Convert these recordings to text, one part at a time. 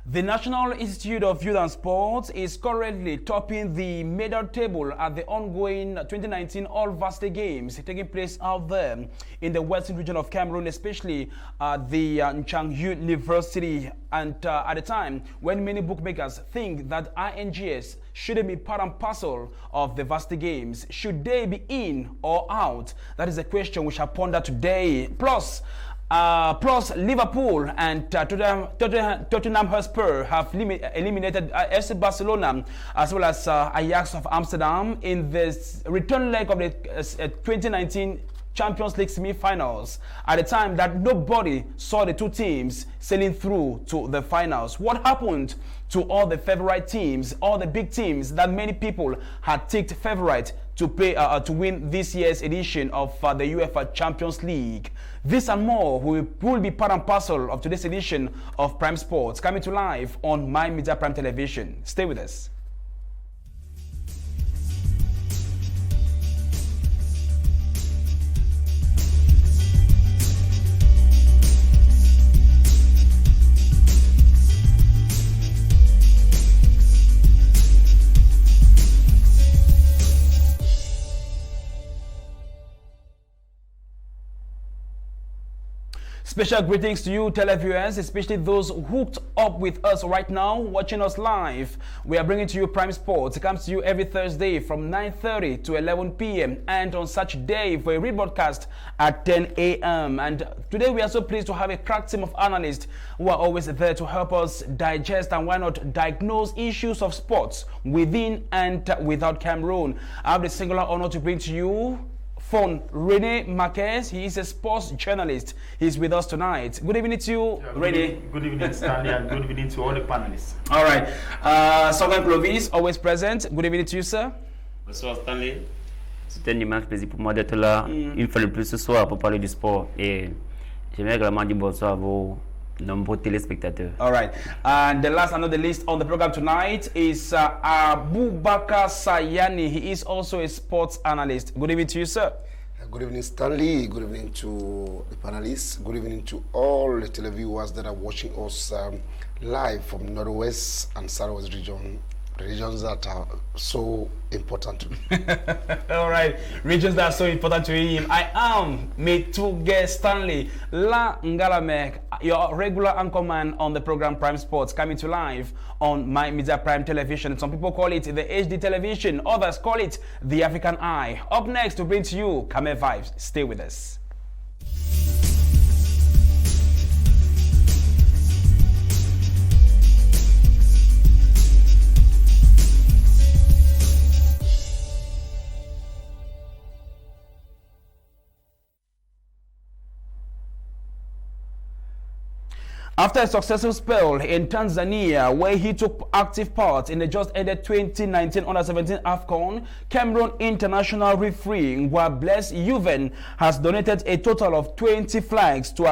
The National Institute of Youth and Sports is currently topping the medal table at the ongoing 2019 All-Varsity Games taking place out there in the western region of Cameroon, especially at the Nchang University. And at a time when many bookmakers think that INGS shouldn't be part and parcel of the Varsity Games, should they be in or out? That is a question we shall ponder today. Plus, Liverpool and Tottenham Hotspur have eliminated FC Barcelona as well as Ajax of Amsterdam in this return leg of the 2019 Champions League semi-finals at a time that nobody saw the two teams sailing through to the finals. What happened to all the favorite teams, all the big teams that many people had ticked favorite to play to win this year's edition of the UEFA Champions League? This and more will be part and parcel of today's edition of Prime Sports, coming to life on My Media Prime Television. Stay with us. Special greetings to you, televiewers, especially those hooked up with us right now, watching us live. We are bringing to you Prime Sports. It comes to you every Thursday from 9:30 to 11 p.m. and on Saturday for a rebroadcast at 10 a.m. And today we are so pleased to have a crack team of analysts who are always there to help us digest and why not diagnose issues of sports within and without Cameroon. I have the singular honor to bring to you Rene Marquez. He is a sports journalist. He's with us tonight. Good evening to you, Rene. Good evening, Stanley, and good evening to all the panelists. All right. Sogan Clovis, always present. Good evening to you, sir. Bonsoir, Stanley. C'est un immense plaisir pour moi d'être là une fois de plus ce soir pour parler du sport. Et j'aimerais également dire bonsoir à vos nombreux téléspectateurs. All right. And the last and not the least on the program tonight is Abubakar Sayani. He is also a sports analyst. Good evening to you, sir. Good evening, Stanley. Good evening to the panelists. Good evening to all the televiewers that are watching us live from Northwest and Southwest regions that are so important to me. All right, regions that are so important to him. I am Metuge Stanley La Ngalamek, your regular anchorman on the program Prime Sports, coming to life on My Media Prime Television. Some people call it the HD television, others call it the African Eye. Up next to bring to you Kame Vibes. Stay with us. After a successful spell in Tanzania, where he took active part in the just-ended 2019 Under-17 AFCON, Cameroon international referee Ngwables Yuven has donated a total of 20 flags to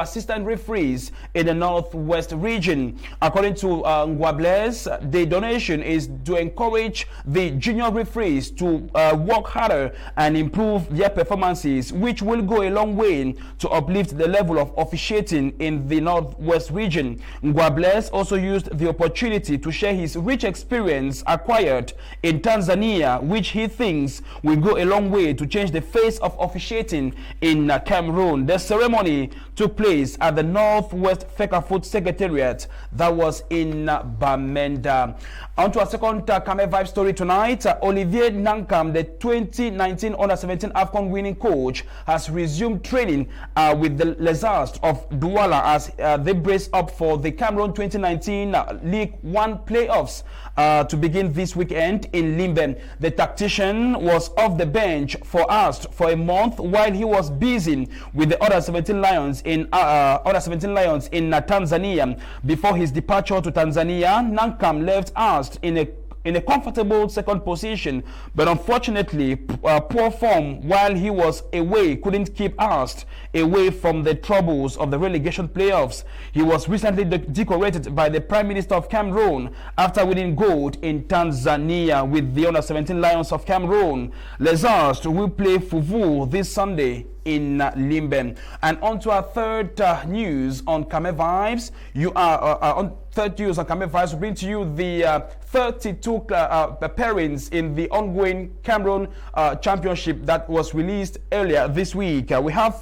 assistant referees in the Northwest region. According to Ngwables, the donation is to encourage the junior referees to work harder and improve their performances, which will go a long way to uplift the level of officiating in the Northwest region. Ngwables also used the opportunity to share his rich experience acquired in Tanzania, which he thinks will go a long way to change the face of officiating in Cameroon. The ceremony took place at the Northwest Fecafoot Secretariat that was in Bamenda. On to our second Kame Vibe story tonight. Olivier Nankam, the 2019 Under-17 AFCON winning coach, has resumed training with the Lézards of Douala as they brace up for the Cameroon 2019 League One playoffs to begin this weekend in Limbe. The tactician was off the bench for a month while he was busy with the Under-17 Lions in Tanzania. Before his departure to Tanzania, Nankam left us in a comfortable second position, but unfortunately poor form while he was away couldn't keep us away from the troubles of the relegation playoffs. He was recently decorated by the Prime Minister of Cameroon after winning gold in Tanzania with the Under-17 Lions of Cameroon. Lézards will play Fuvu this Sunday in Limbe. And on to our third news on Kame Vibes. You are on third news on Kame Vibes. We bring to you the 32 pairings in the ongoing Cameroon Championship that was released earlier this week. We have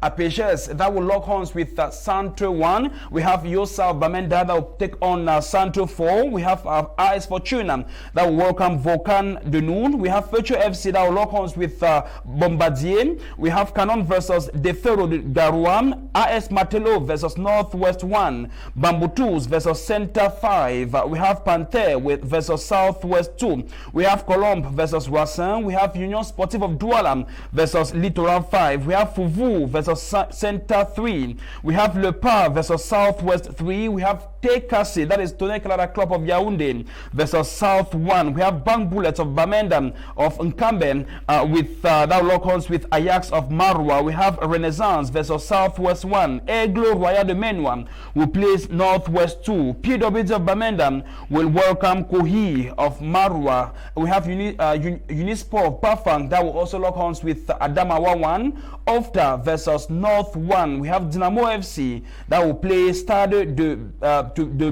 Apejes that will lock horns with Santo 1. We have Yosa Bamenda that will take on Santo 4. We have AS Fortuna that will welcome Volcan de Noon. We have Petro FC that will lock horns with Bombardier. We have Canon versus Defero de Garouam. AS Matelo versus Northwest 1. Bamboo versus Center 5. We have Panther versus Southwest 2. We have Colombe versus Racine. We have Union Sportive of Douala versus Littoral 5. We have Fuvu versus Center 3. We have Le Pas versus Southwest 3. We have Tekasi, that is Tonnerre Clara Club of Yaoundé versus South 1. We have Bank Bullets of Bamenda of Nkambe with that lock horns with Ajax of Marwa. We have Renaissance versus Southwest 1. Eglo Royal de Menwa will place Northwest 2. PWD of Bamenda will welcome Kohi of Marwa. We have Unisport of Bafang that will also lock horns with Adamawa 1. Ofta versus North 1. We have Dynamo FC that will play Stade de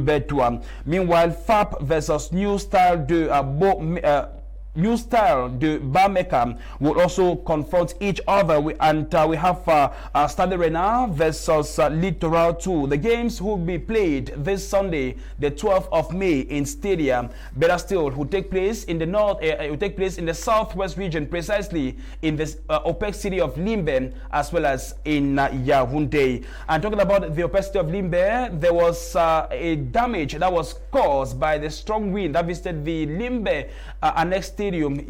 Betua. Meanwhile, FAP versus New Style de Bameka will also confront each other. We have Stade Renard versus Littoral 2. The games will be played this Sunday, the 12th of May in Stadium. Better still, will take place in the north. It will take place in the southwest region, precisely in the OPEC city of Limbe, as well as in Yaoundé. And talking about the OPEC city of Limbe, there was a damage that was caused by the strong wind that visited the Limbe Annex Stadium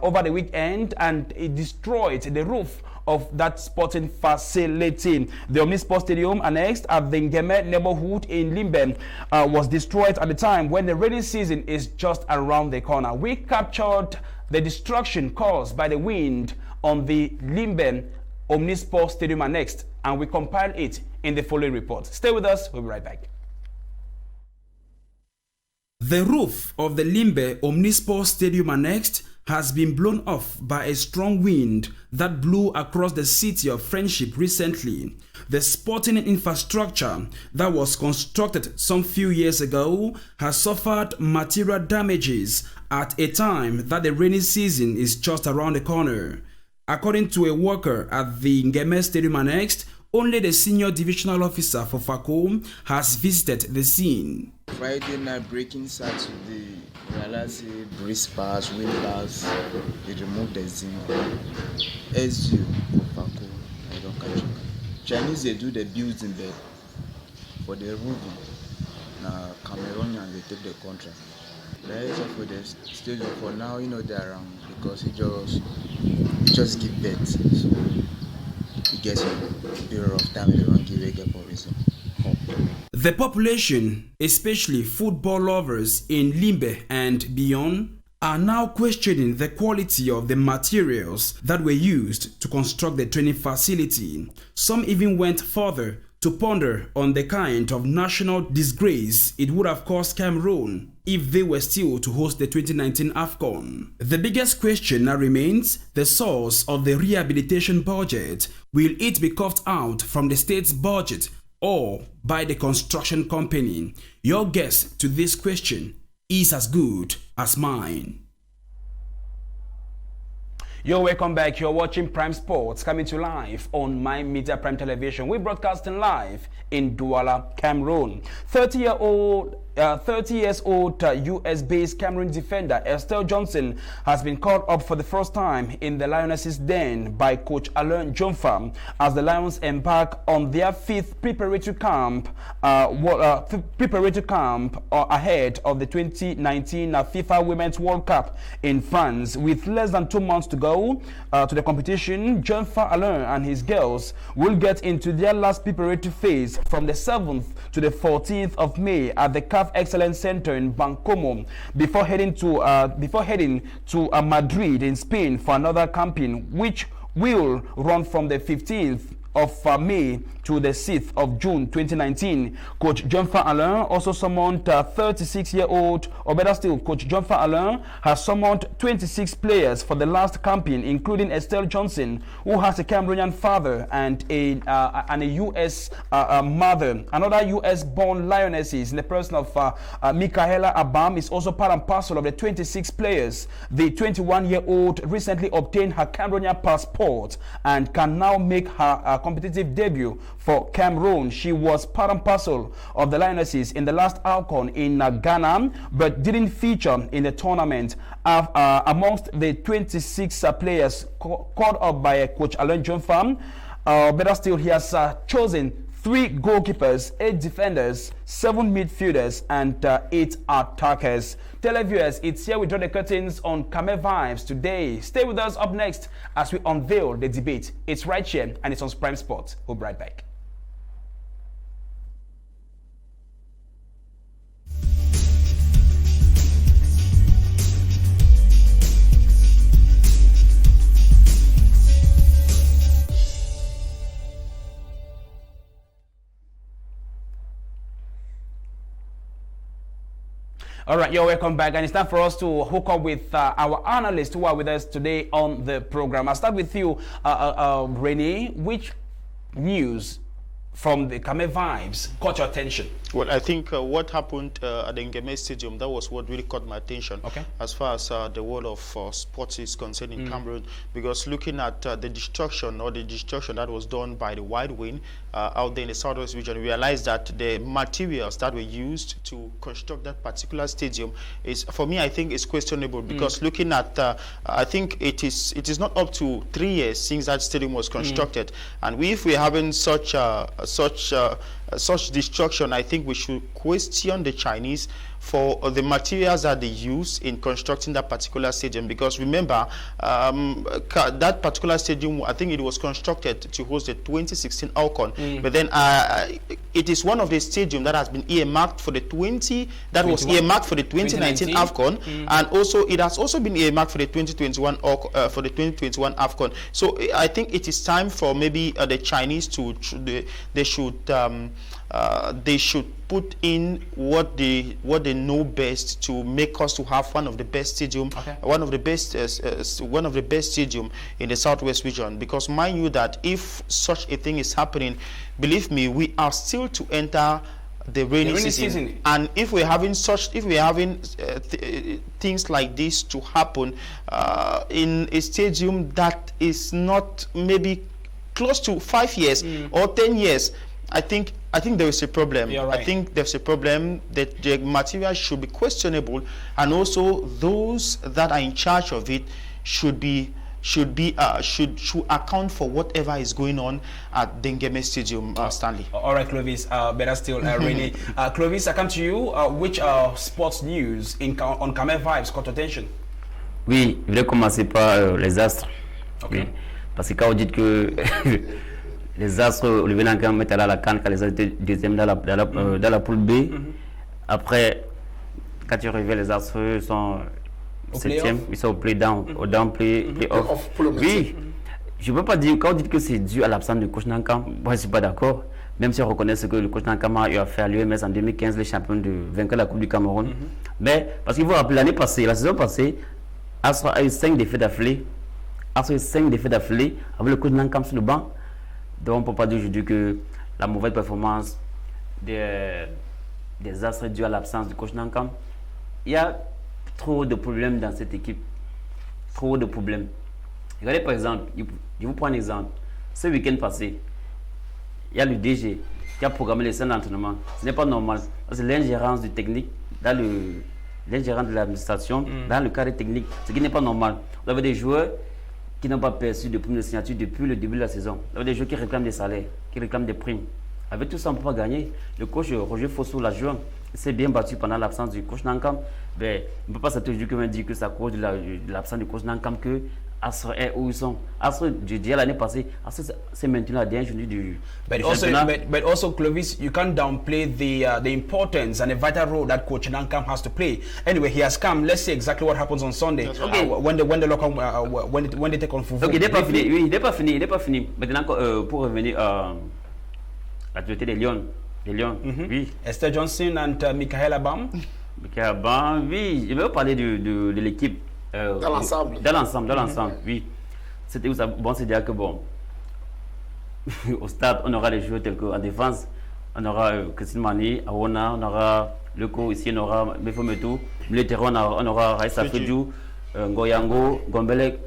over the weekend, and it destroyed the roof of that sporting facility. The Omnisport Stadium annexed at the Ngeme neighborhood in Limbe was destroyed at the time when the rainy season is just around the corner. We captured the destruction caused by the wind on the Limbe Omnisport Stadium annexed, and we compiled it in the following report. Stay with us, we'll be right back. The roof of the Limbe Omnisport Stadium annexed has been blown off by a strong wind that blew across the city of Friendship recently. The sporting infrastructure that was constructed some few years ago has suffered material damages at a time that the rainy season is just around the corner. According to a worker at the Ngeme Stadium annexed, only the senior divisional officer for FACO has visited the scene. Friday night breaking Saturday, realized breeze pass, wind pass, they removed the zinc. SU for FACO, I don't catch it. Chinese, they do the building there for the roofing. Now Cameroonians, they take the contract. The rest for the stadium for now, they're around because he just give birth. So it gets a period of time they don't give a for reason. The population, especially football lovers in Limbe and beyond, are now questioning the quality of the materials that were used to construct the training facility. Some even went further to ponder on the kind of national disgrace it would have caused Cameroon if they were still to host the 2019 AFCON. The biggest question now remains the source of the rehabilitation budget. Will it be cut out from the state's budget or by the construction company? Your guess to this question is as good as mine. You're welcome back. You're watching Prime Sports, coming to live on My Media Prime Television. We're broadcasting live in Douala, Cameroon. 30 years old US-based Cameroon defender Estelle Johnson has been called up for the first time in the Lionesses' den by coach Alain Jonfa as the Lions embark on their fifth preparatory camp ahead of the 2019 FIFA Women's World Cup in France. With less than 2 months to go to the competition, Jonfa, Alain and his girls will get into their last preparatory phase from the 7th to the 14th of May at the CAF Excellence Center in Bancomo before heading to Madrid in Spain for another campaign, which will run from the 15th of May to the 6th of June 2019. Coach Jean-Franc Alain also summoned 36-year-old, or better still, Coach Jean-Franc Alain has summoned 26 players for the last campaign, including Estelle Johnson, who has a Cameroonian father and a U.S. mother. Another U.S.-born lionesses in the person of Michaela Abam is also part and parcel of the 26 players. The 21-year-old recently obtained her Cameroonian passport and can now make her competitive debut for Cameroon. She was part and parcel of the lionesses in the last AFCON in Ghana, but didn't feature in the tournament. Amongst the 26 players called up by Coach Alain Jean-Franc, better still, he has chosen 3 goalkeepers, 8 defenders, 7 midfielders, and 8 attackers. Televiewers, it's here we draw the curtains on Camel Vibes today. Stay with us up next as we unveil the debate. It's right here and it's on Prime Sports. We'll be right back. All right, you're welcome back, and it's time for us to hook up with our analysts who are with us today on the program. I'll start with you, Rene. Which news from the Camel Vibes caught your attention? Well, I think what happened at the Ngeme Stadium, that was what really caught my attention as far as the world of sports is concerned in Cameroon, because looking at the destruction that was done by the White Wind out there in the Southwest region, we realized that the materials that were used to construct that particular stadium is, for me, I think is questionable, because looking at, I think it is not up to 3 years since that stadium was constructed, and if we're having such destruction, I think we should question the Chinese for the materials that they use in constructing that particular stadium. Because remember, that particular stadium, I think it was constructed to host the 2016 AFCON, but then it is one of the stadiums that has been earmarked for the 2019 AFCON, and also it has also been earmarked for the 2021 AFCON. So I think it is time for maybe the Chinese to they should put in what they know best to make us to have one of the best stadium, one of the best stadium in the Southwest region. Because mind you that if such a thing is happening, believe me, we are still to enter the rainy season. And if we're having things like this to happen in a stadium that is not maybe close to 5 years or 10 years, I think there is a problem. Right. I think there's a problem that the material should be questionable, and also those that are in charge of it should account for whatever is going on at Ngeme Stadium, Stanley. All right, Clovis, better still, Rene. Clovis, I come to you. Which sports news on Camel Vibes caught attention? Oui, je vais commencer par les Astres. Oui, parce que quand vous dites que les Astres, Olivier Lancan met à la CAN quand les Astres étaient deuxième dans la poule B. Après, quand tu révèles les Astres sont septième, ils sont au play-down, au play-off. Oui, je ne peux pas dire, quand vous dites que c'est dû à l'absence de coach Nankan, moi je ne suis pas d'accord. Même si on reconnaît ce que le coach Nankan a eu à faire à l'UMS en 2015, les champions de vainqueur de la Coupe du Cameroun. Mais, parce qu'il faut rappeler l'année passée, la saison passée, Astre a eu 5 défaites d'affilée. Astre a eu 5 défaites d'affilée avec le coach Nankan sur le banc. Donc on ne peut pas dire aujourd'hui que la mauvaise performance des Astres est due à l'absence du coach Nankan. Il y a trop de problèmes dans cette équipe. Trop de problèmes. Regardez par exemple, je vous prends un exemple. Ce week-end passé, il y a le DG qui a programmé les scènes d'entraînement. Ce n'est pas normal. C'est l'ingérence du technique, l'ingérence de l'administration dans le cadre technique. Ce qui n'est pas normal. Vous avez des joueurs qui n'ont pas perçu de primes de signature depuis le début de la saison. Vous avez des joueurs qui réclament des salaires, qui réclament des primes. Avec tout ça, on ne peut pas gagner. Le coach Roger Fosso, l'adjoint, s'est bien battu pendant l'absence du coach Nankam. Mais on ne peut pas s'attendre que c'est à cause de l'absence du coach Nankam que Astre est où ils sont. Astre, je disais l'année passée, Astre c'est maintenant la dernière journée du championnat. But also, Clovis, you can't downplay the importance and the vital role that Coach Nankam has to play. Anyway, he has come. Let's see exactly what happens on Sunday. Okay. When they take on Fufu. Ok, il n'est pas fini. Oui, il n'est pas fini. Maintenant, pour revenir à l'actualité des Lions. Oui. Esther Johnson and Michaela Bam. Michaela Bam, oui. Je vais vous parler de l'équipe. Dans l'ensemble. Oui. C'était où ça? Bon, c'est dire que bon, au stade, on aura des joueurs tels qu'en défense, on aura Christine Mani, Awona, on aura Leco ici, on aura Mefometou, milieu terrain, on aura Raissa Fedjou, Ngoyango, Gombelek,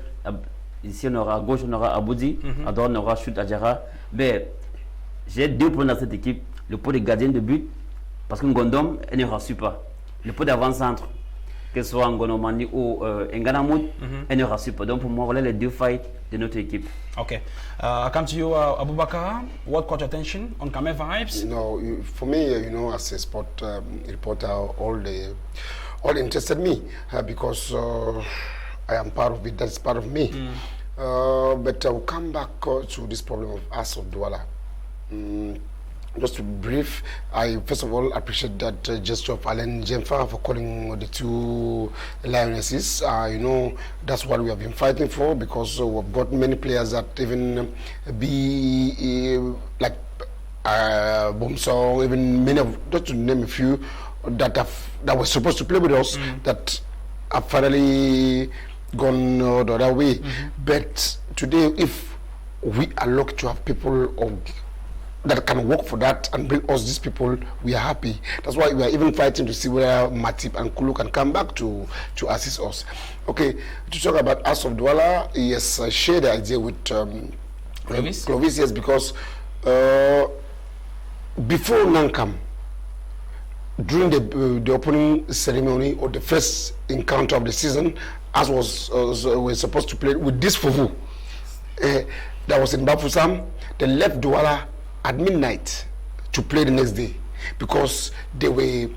ici on aura à gauche, on aura Aboudi, à droite, on aura Chute Adjara. Mais j'ai deux points dans cette équipe, le pot de gardien de but, parce que Ngondom, elle ne rassure pas. Le pot d'avant-centre, que ce soit Ngonomani ou Nganamout, elle ne rassure pas. Donc pour moi, voilà les deux failles de notre équipe. Okay. I come to you, Abubakar. What caught your attention on Kame Vibes? You know, for me, you know, as a sport reporter, all interested me because I am part of it. That's part of me. But I will come back to this problem of As of Douala. Just to brief, I first of all appreciate that gesture of Alain Jemfa for calling the two Lionesses. You know, that's what we have been fighting for, because we've got many players that even be like Bomsong, even many of, just to name a few, that were supposed to play with us, that have finally gone the other way. But today, if we are lucky to have people that can work for that and bring us these people, we are happy. That's why we are even fighting to see whether Matip and Kulu can come back to assist us. Okay, to talk about As of Douala, yes, I share the idea with Clovis, yes, because before Nankam, during the opening ceremony or the first encounter of the season, As we're supposed to play with this Fufu that was in Bafusam, they left Douala at midnight to play the next day, because they were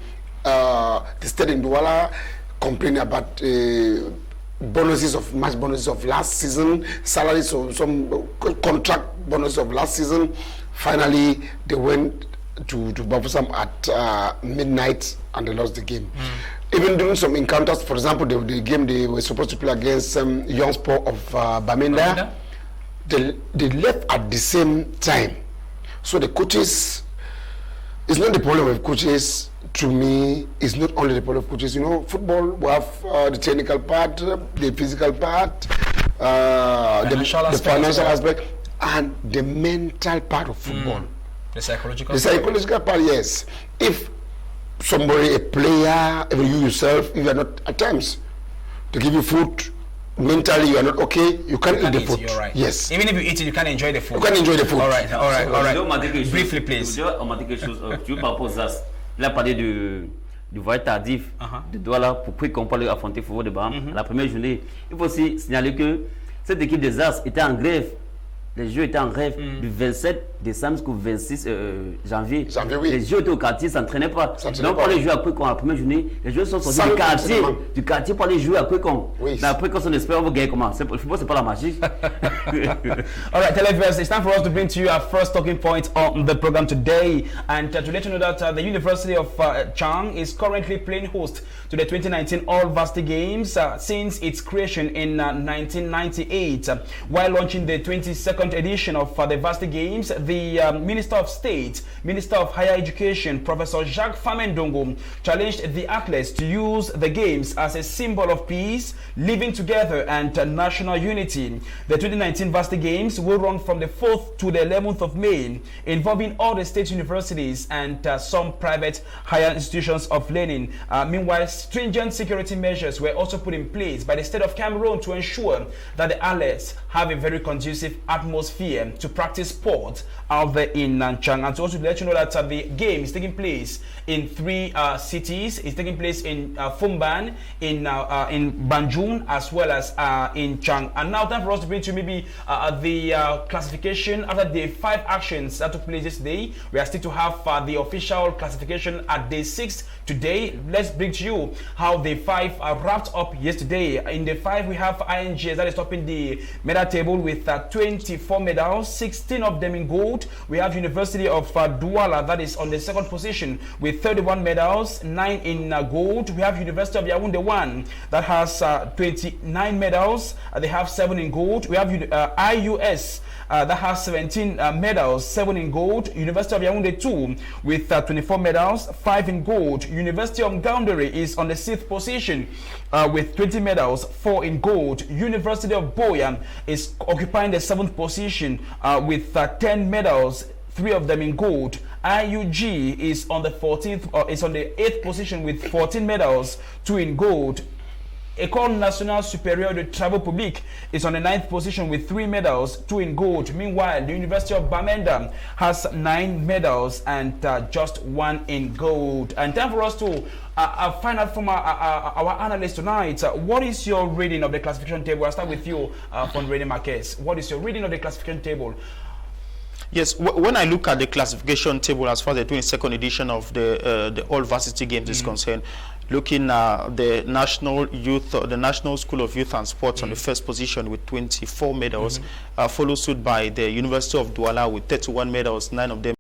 they stayed in Douala complaining about match bonuses of last season, salaries of some contract bonuses of last season. Finally, they went to Bafusam at midnight and they lost the game. Even during some encounters, for example, the game they were supposed to play against Young Sport of Bamenda, they left at the same time. So the coaches, it's not the problem of coaches. To me, it's not only the problem of coaches. You know, football, we have the technical part, the physical part, the financial aspect, and the mental part of football. The psychological part, yes. If somebody, a player, even you yourself, if you are not at times to give you food, mentally you are not okay, you can't eat the food. You're right. Yes. Even if you eat it, you can't enjoy the food. You can't enjoy the food. All right. Briefly, please. On m'a dit quelque chose. Tu veux par rapport aux As. Il a parlé du voyage tardif de Douala pour qu'on puisse affronter Fovo de Baham la première journée. Il faut aussi signaler que cette équipe des As était en grève. Les jeux étaient en grève du 27 décembre jusqu'au 26 janvier. Oui. Les jeux étaient au quartier, ça n'entraînait pas. Donc, pour les jouer à Kwekon la première journée, les joueurs sont sortis du quartier pour aller jouer à Kwekon. Oui. Mais après, quand on espère, on va gagner comment? Le football, c'est pas la magie. All right, televiewers, it's time for us to bring to you our first talking point on the program today. And to let you know that the University of Chang is currently playing host to the 2019 All-Varsity Games since its creation in 1998. While launching the 22nd edition of the Varsity Games, the Minister of State, Minister of Higher Education, Professor Jacques Famendongo, challenged the athletes to use the games as a symbol of peace, living together, and national unity. The 2019 Varsity Games will run from the 4th to the 11th of May, involving all the state universities and some private higher institutions of learning. Meanwhile, stringent security measures were also put in place by the state of Cameroon to ensure that the athletes have a very conducive atmosphere atmosphere to practice sport out there in Nanchang. And to also let you know that the game is taking place in 3 cities. It's taking place in Fumban, in Banjul, as well as in Chang. And now time for us to bring to maybe the classification after the 5 actions that took place yesterday. We are still to have the official classification at day 6 today. Let's bring to you how the 5 wrapped up yesterday. In the 5 we have INGS that is topping the medal table with 24 medals, 16 of them in gold. We have University of Douala that is on the 2nd position with 31 medals, 9 in gold. We have University of Yaoundé 1 that has 29 medals. They have 7 in gold. We have IUS that has 17 medals, 7 in gold. University of Yaoundé 2 with 24 medals, 5 in gold. University of Ngaoundéré is on the 6th position with 20 medals, 4 in gold. University of Boya is occupying the 7th position with 10 medals, 3 of them in gold. IUG is on the 14th, is on the 8th position with 14 medals, 2 in gold. École Nationale Supérieure de Travaux Publics is on the 9th position with 3 medals, 2 in gold. Meanwhile, the University of Bamenda has 9 medals and just 1 in gold. And time for us to find out from our analyst tonight, what is your reading of the classification table? I'll start with you, Fonrene Marquez. What is your reading of the classification table? Yes, when I look at the classification table as far as the 22nd edition of the All Varsity Games is concerned, looking at the National Youth, the National School of Youth and Sports on the 1st position with 24 medals, followed suit by the University of Douala with 31 medals, 9 of them.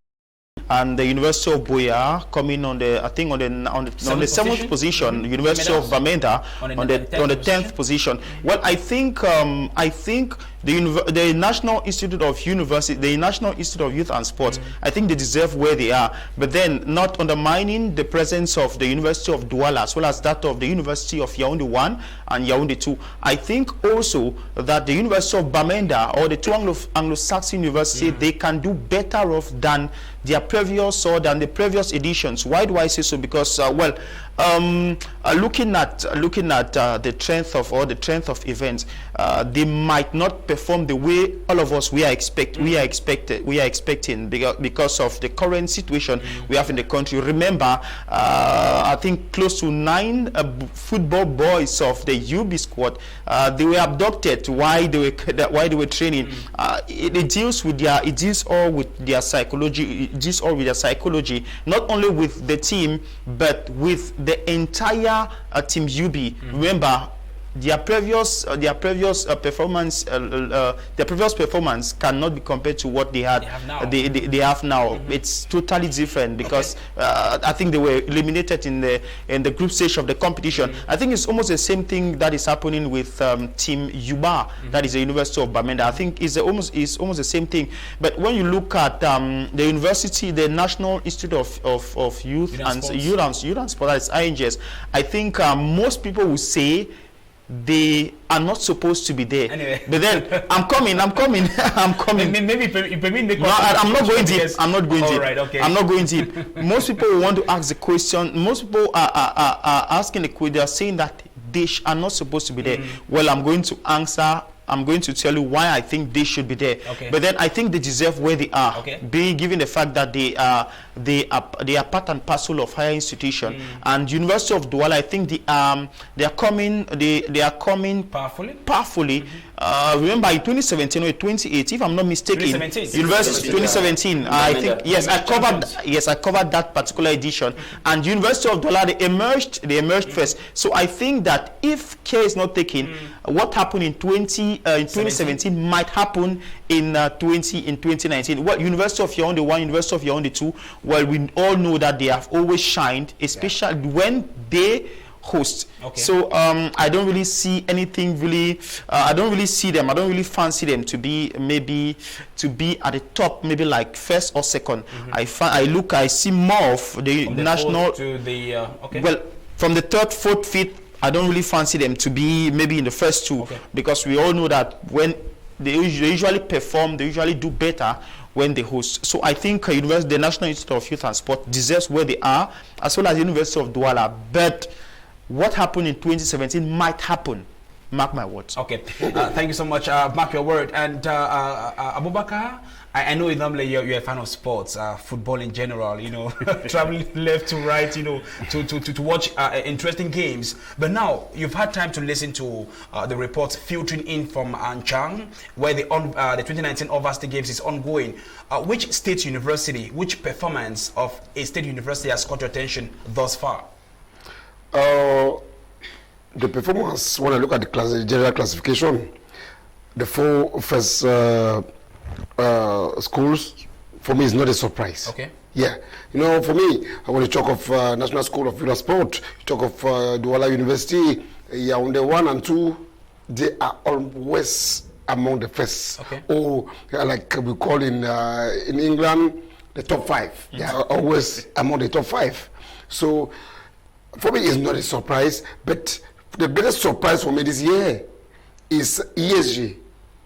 And the University of Boya coming on the, I think on the 7th position, University of Bamenda on the 10th position. Well, I think the National Institute of University, the National Institute of Youth and Sports, I think they deserve where they are. But then not undermining the presence of the University of Douala as well as that of the University of Yaoundé 1 and Yaoundé 2. I think also that the University of Bamenda or the 2 Anglo-Saxon University, they can do better off than their previous or than the previous editions. Why do I say so? Because looking at the strength of events, they might not perform the way all of us we are expecting because of the current situation we have in the country. Remember, I think close to 9 football boys of the UB squad, they were abducted while they were training. It deals all with their psychology. It deals all with their psychology, not only with the team but with the entire team UB. Remember, their previous performance cannot be compared to what they have now. It's totally different because I think they were eliminated in the group stage of the competition. I think it's almost the same thing that is happening with Team Yuba, that is the University of Bamenda. I think it's almost the same thing. But when you look at the university, the National Institute of Youth and Sports, that is INGS, I think most people will say they are not supposed to be there. Anyway. But then I'm coming. Maybe no, I'm not going deep. I'm not going deep. Right, okay. I'm not going deep. Most people want to ask the question. Most people are asking the question. They are saying that they are not supposed to be there. Well, I'm going to answer. I'm going to tell you why I think they should be there. Okay. But then I think they deserve where they are. Okay. Given the fact that they are part and parcel of higher institution. And University of Douala, I think they are coming powerfully. Remember in 2017 or 2018, if I'm not mistaken, University 2017. I think I covered that particular edition. And University of Douala, they emerged first. So I think that if care is not taken, what happened in 2017 might happen in 2019. Well, University of Yaoundé 1, University of Yaoundé 2, well, we all know that they have always shined, especially when they host. Okay. So I don't really see anything really. I don't really see them. I don't really fancy them to be at the top, maybe like first or second. I see more of the national to the okay. Well, from the third, fourth, fifth, I don't really fancy them to be maybe in the first 2, because we all know that when they usually perform, they usually do better when they host. So I think the National Institute of Youth and Sport deserves where they are, as well as the University of Douala. But what happened in 2017 might happen Mark my words. Okay, thank you so much. Mark your word. And Abubakar, I know normally you're a fan of sports, football in general, you know, traveling left to right, you know, to watch interesting games. But now you've had time to listen to the reports filtering in from Anchang, where the 2019 Overstate Games is ongoing. Which state university, which performance of a state university has caught your attention thus far? The performance, when I look at the general classification, the 4 first schools, for me, is not a surprise. Okay. Yeah. You know, for me, when you talk of National School of Youth and Sport, you talk of Douala University, Yaoundé 1 and 2, they are always among the first. Okay. Or like we call in England, the top 5. They are always among the top 5. So, for me, it's not a surprise, but the biggest surprise for me this year is ESG,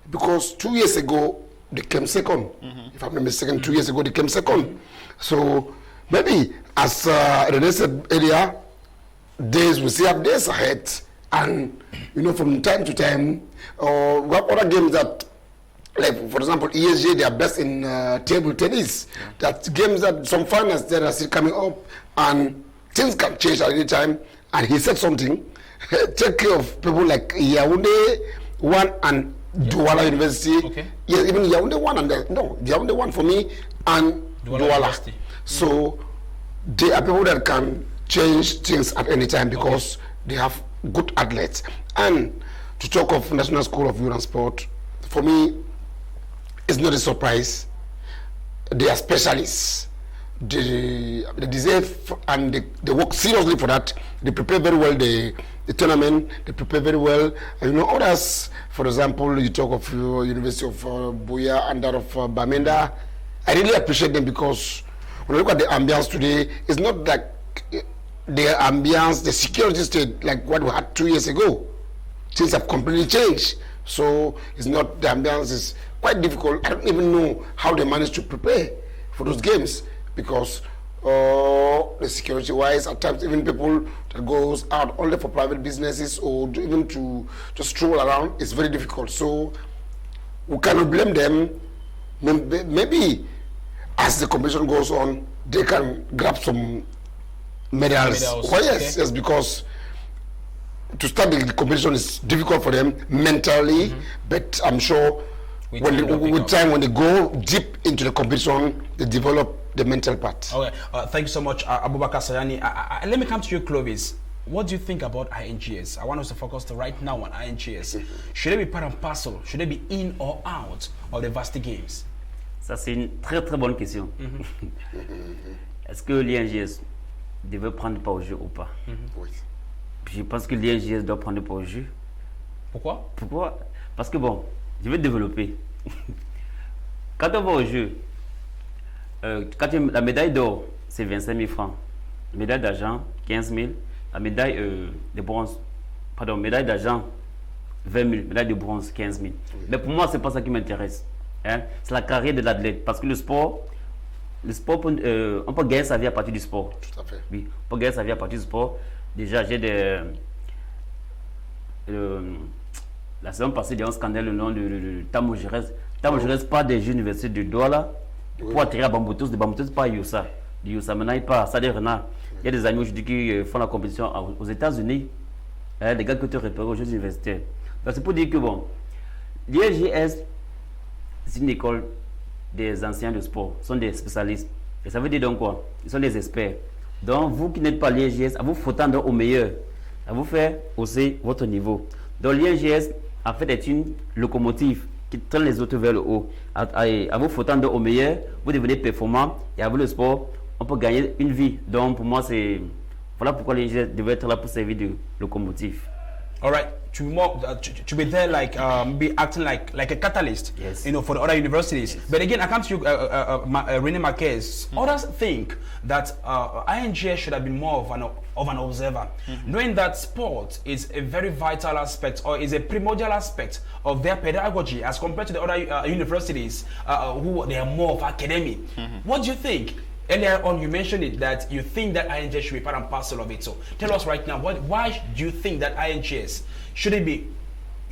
because 2 years ago they came second. If I'm not mistaken, 2 years ago they came second. So maybe, as Rene said earlier, we still have days ahead, and you know, from time to time, we have other games that, like for example, ESG, they are best in table tennis. That games that some finals that are still coming up, and things can change at any time. And he said something. Take care of people like Yaoundé 1 and Douala University. Okay. Yes, even Yaoundé 1 and Yaoundé 1 for me and Douala. So they are people that can change things at any time because they have good athletes. And to talk of National School of Youth and Sport, for me, it's not a surprise. They are specialists. They deserve and they work seriously for that. They prepare very well the tournament. They prepare very well. And, you know, others, for example, you talk of University of Buea and that of Bamenda. I really appreciate them because when I look at the ambience today, it's not like the ambience, the security state like what we had 2 years ago. Things have completely changed. So it's not, the ambience is quite difficult. I don't even know how they managed to prepare for those games. Because the security wise, at times even people that goes out only for private businesses or even to just stroll around, it's very difficult. So we cannot blame them. Maybe as the competition goes on, they can grab some medals. Well, yes, yes, because to start the competition is difficult for them mentally, but I'm sure with time when they go deep into the competition, they develop the mental part. Okay, thank you so much, Abubakar Sayani. Let me come to you, Clovis. What do you think about INGS? I want us to focus right now on INGS. Should they be part and parcel? Should they be in or out of the Varsity Games? Ça, c'est une très très bonne question. Est-ce que l'INGS devait prendre part au jeu ou pas? Oui. Je pense que l'INGS doit prendre part au jeu. Pourquoi? Pourquoi? Parce que bon, je vais développer. Quand on va au jeu, la médaille d'or, c'est 25 000 francs. La médaille d'argent, 15 000. La médaille de bronze, pardon, médaille d'argent, 20 000. Médaille de bronze, 15 000. Oui. Mais pour moi, c'est pas ça qui m'intéresse. Hein? C'est la carrière de l'athlète. Parce que le sport, on peut gagner sa vie à partir du sport. Tout à fait. Oui, on peut gagner sa vie à partir du sport. Déjà, j'ai des... la saison passée, il y a un scandale le nom de Tamo Jerez. Tamo Jerez part des universités de Douala pour atterrir à Bamboutos. De Bamboutos, pas à Youssa. De Youssa, maintenant, il part à Sader Renard. Il y a des amis aujourd'hui qui font la compétition aux États-Unis. Des gars qui ont été repérés aux Jeux universitaires. Donc, c'est pour dire que, bon, l'INGS, c'est une école des anciens de sport. Ce sont des spécialistes. Et ça veut dire donc quoi? Ils sont des experts. Donc, vous qui n'êtes pas l'INGS, à vous faut tendre au meilleur. À vous faire hausser votre niveau. Donc, l'INGS, en fait, est une locomotive qui traîne les autres vers le haut. À vous faut tendre au meilleur, vous devenez performant. Et avec le sport, on peut gagner une vie. Donc, pour moi, c'est... Voilà pourquoi l'INGS devait être là pour servir de locomotive. All right, to be there, like be acting like a catalyst, yes, you know, for the other universities. Yes. But again, I come to you, Rene Marquez. Others think that INGS should have been more of an observer, knowing that sport is a very vital aspect or is a primordial aspect of their pedagogy as compared to the other universities who they are more of academy. What do you think? Earlier on, you mentioned it that you think that INGS should be part and parcel of it. So tell us right now, why do you think that INGS should it be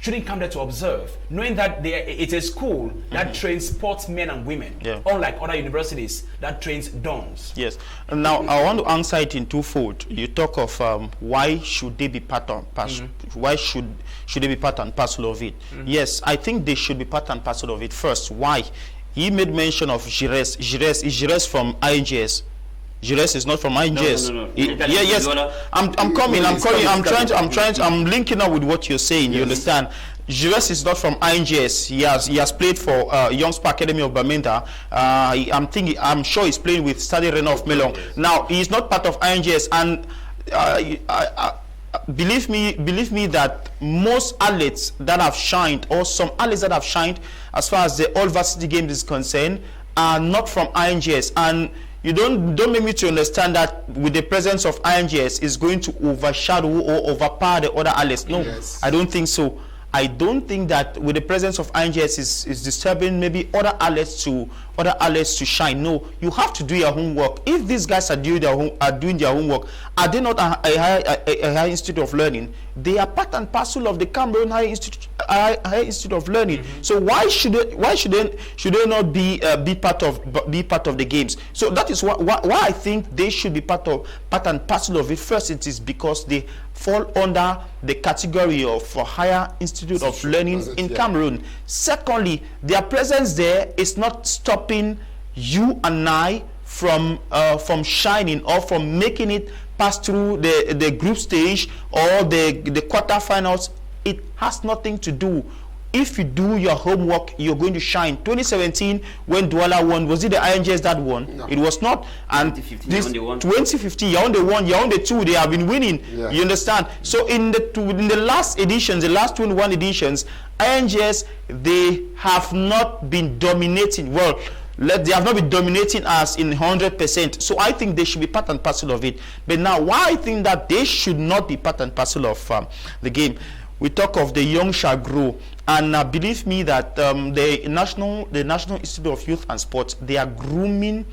shouldn't come there to observe, knowing that it's a school that trains sportsmen and women, unlike other universities that trains dons. Yes. Now, I want to answer it in twofold. You talk of why should they be part and parcel? Why should they be part and parcel of it? Yes, I think they should be part and parcel of it. First, why? He made mention of Gires. Gires is Gires from INGS. Gires is not from INGS. No. Yes. I'm linking up with what you're saying. You understand? Gires is not from INGS. He has played for Young Spa Academy of Bamenda. I'm sure he's playing with Stade Rennais of Melon. Now he's not part of INGS, and believe me that most athletes that have shined, or some athletes that have shined as far as the all varsity games is concerned, are not from INGS. And you don't make me to understand that with the presence of INGS is going to overshadow or overpower the other athletes. No, I don't think so. I don't think that with the presence of INGS is disturbing maybe other athletes to shine. No, you have to do your homework. If these guys are doing their homework, are they not a high institute of learning? They are part and parcel of the Cameroon High Institute of Learning. So why should they not be part of the games? So that is why I think they should be part and parcel of it. First, it is because they fall under the category of Higher Institute of Learning in Cameroon. Secondly, their presence there is not stopping you and I from shining or from making it pass through the group stage or the quarterfinals. It has nothing to do. If you do your homework, you're going to shine. 2017, when Douala won, was it the INGS that won? No. It was not. And 2015, Yaoundé won, Yaoundé 2, they have been winning. Yeah. You understand? So in the last editions, the last 21 editions, INGS, they have not been dominating. Well, they have not been dominating us in 100%. So I think they should be part and parcel of it. But now, why I think that they should not be part and parcel of the game? We talk of the young shall grow, and believe me that the National Institute of Youth and Sports, they are grooming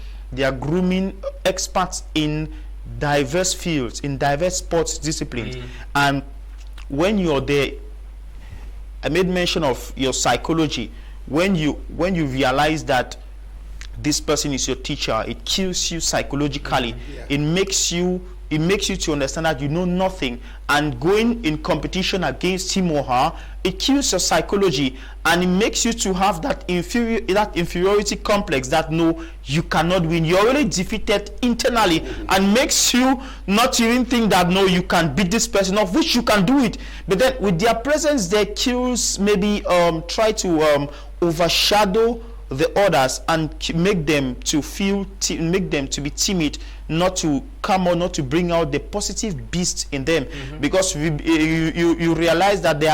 experts in diverse fields, in diverse sports disciplines. And when you're there, I made mention of your psychology. When you realize that this person is your teacher, it kills you psychologically. It makes you to understand that you know nothing, and going in competition against him or her, it kills your psychology, and it makes you to have that inferiority complex that no, you cannot win. You're already defeated internally, and makes you not even think that no, you can beat this person, of which you can do it. But then with their presence, they kills maybe try to overshadow the others and make them to be timid, not to come or not to bring out the positive beast in them. Because you realize that they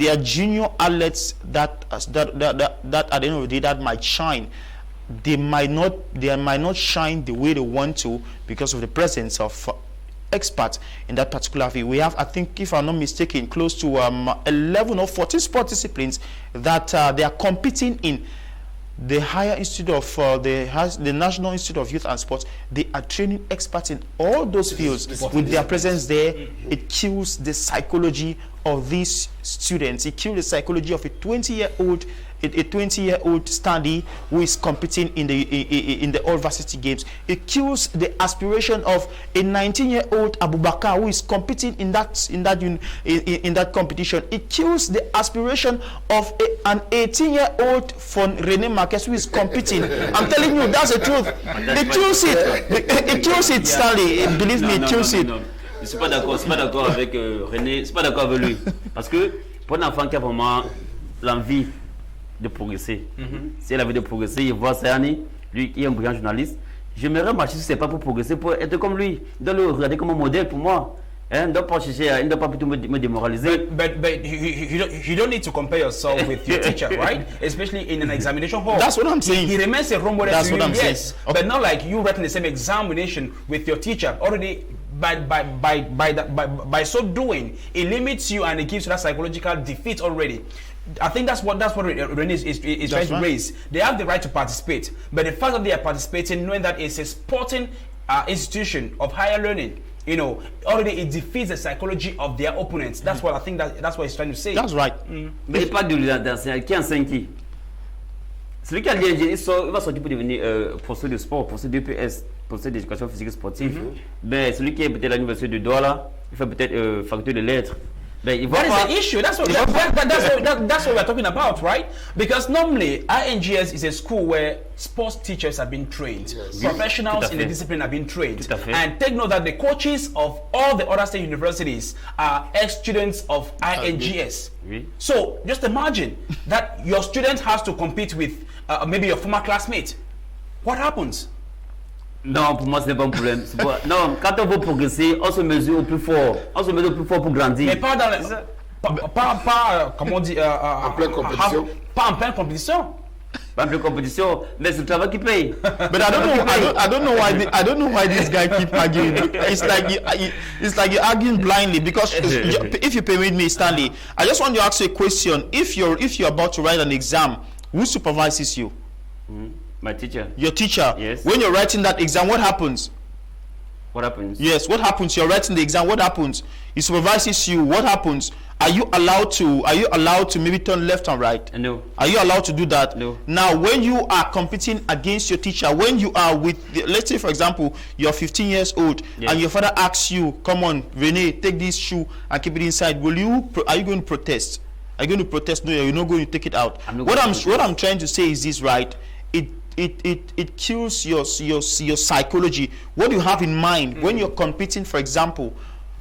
are junior athletes that at the end of the day that might shine. They might not shine the way they want to because of the presence of experts in that particular field. We have, I think, if I'm not mistaken, close to 11 or 14 sport disciplines that they are competing in. The Higher Institute of the National Institute of Youth and Sports, they are training experts in all those fields. With their presence there, it kills the psychology of these students. It kills the psychology of a 20-year-old Stanley who is competing in the all varsity games. It kills the aspiration of a 19-year-old Abubakar who is competing in that competition. It kills the aspiration of an 18-year-old von René Marquez who is competing. I'm telling you, that's the truth. It kills it. It kills it, Stanley. Believe me, it kills it. Je suis pas d'accord avec René, je suis pas d'accord avec lui. Parce que pour un enfant qui a vraiment l'envie de progresser, si elle avait de progresser, il voit Sayani, lui qui est un brillant journaliste, j'aimerais marcher sur ses pas pour progresser, pour être comme lui, de le regarder comme un modèle pour moi. Il ne doit pas chercher, il ne doit pas plutôt me démoraliser. But you don't need to compare yourself with your teacher, right? Especially in an examination hall. That's what I'm saying. He remains a role model to you, what I'm yes. Okay. But not like you writing the same examination with your teacher. Already, by so doing, it limits you and it gives you that psychological defeat already. I think that's what René is trying to raise. They have the right to participate, but the fact that they are participating, knowing that it's a sporting institution of higher learning, you know, already it defeats the psychology of their opponents. That's what I think that's what he's trying to say. That's right. Mais pas de l'enseignant qui enseigne qui? Celui qui a l'ING, il va sortir pour devenir professeur de sport, professeur d'EPS, professeur d'éducation physique et sportive. Ben, celui qui est peut-être à l'université de Douala, il fait peut-être faculté de lettres. That is the issue. That's what we're talking about, right? Because normally INGS is a school where sports teachers have been trained, professionals in the discipline have been trained, and take note that the coaches of all the other state universities are ex-students of INGS. So just imagine that your student has to compete with maybe your former classmate. What happens? Non, pour moi, ce n'est pas un problème. Non, quand on veut progresser, on se mesure au plus fort. On se mesure au plus fort pour grandir. Mais pas dans comment on dit, en pleine compétition. Pas en pleine compétition. Pas en pleine compétition, mais c'est le travail qui paye. But I don't know why this guy keep arguing. It's like you're arguing blindly because if you permit me, Stanley, I just want to ask you a question. If you're about to write an exam, who supervises you? My teacher. Your teacher. Yes. When you're writing that exam, what happens? What happens? Yes, what happens? You're writing the exam, what happens? He supervises you, what happens? Are you allowed to maybe turn left and right? No. Are you allowed to do that? No. Now, when you are competing against your teacher, when you are with, let's say for example, you're 15 years old, and your father asks you, come on, Rene, take this shoe and keep it inside. Are you going to protest? Are you going to protest? No, you're not going to take it out. What I'm trying to say is this, right? It kills your psychology. What you have in mind when you're competing, for example,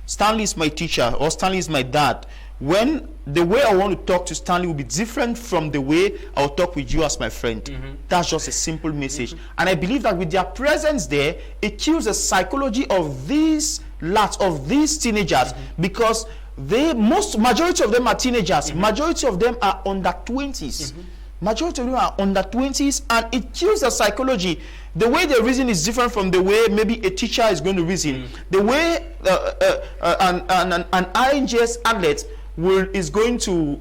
Stanley is my teacher or Stanley is my dad. When the way I want to talk to Stanley will be different from the way I'll talk with you as my friend. That's just a simple message. And I believe that with their presence there, it kills the psychology of these lads, of these teenagers, because majority of them are teenagers. Majority of them are under 20s. Majority of them are under 20s, and it kills the psychology. The way they reason is different from the way maybe a teacher is going to reason. The way an INGS athlete is going to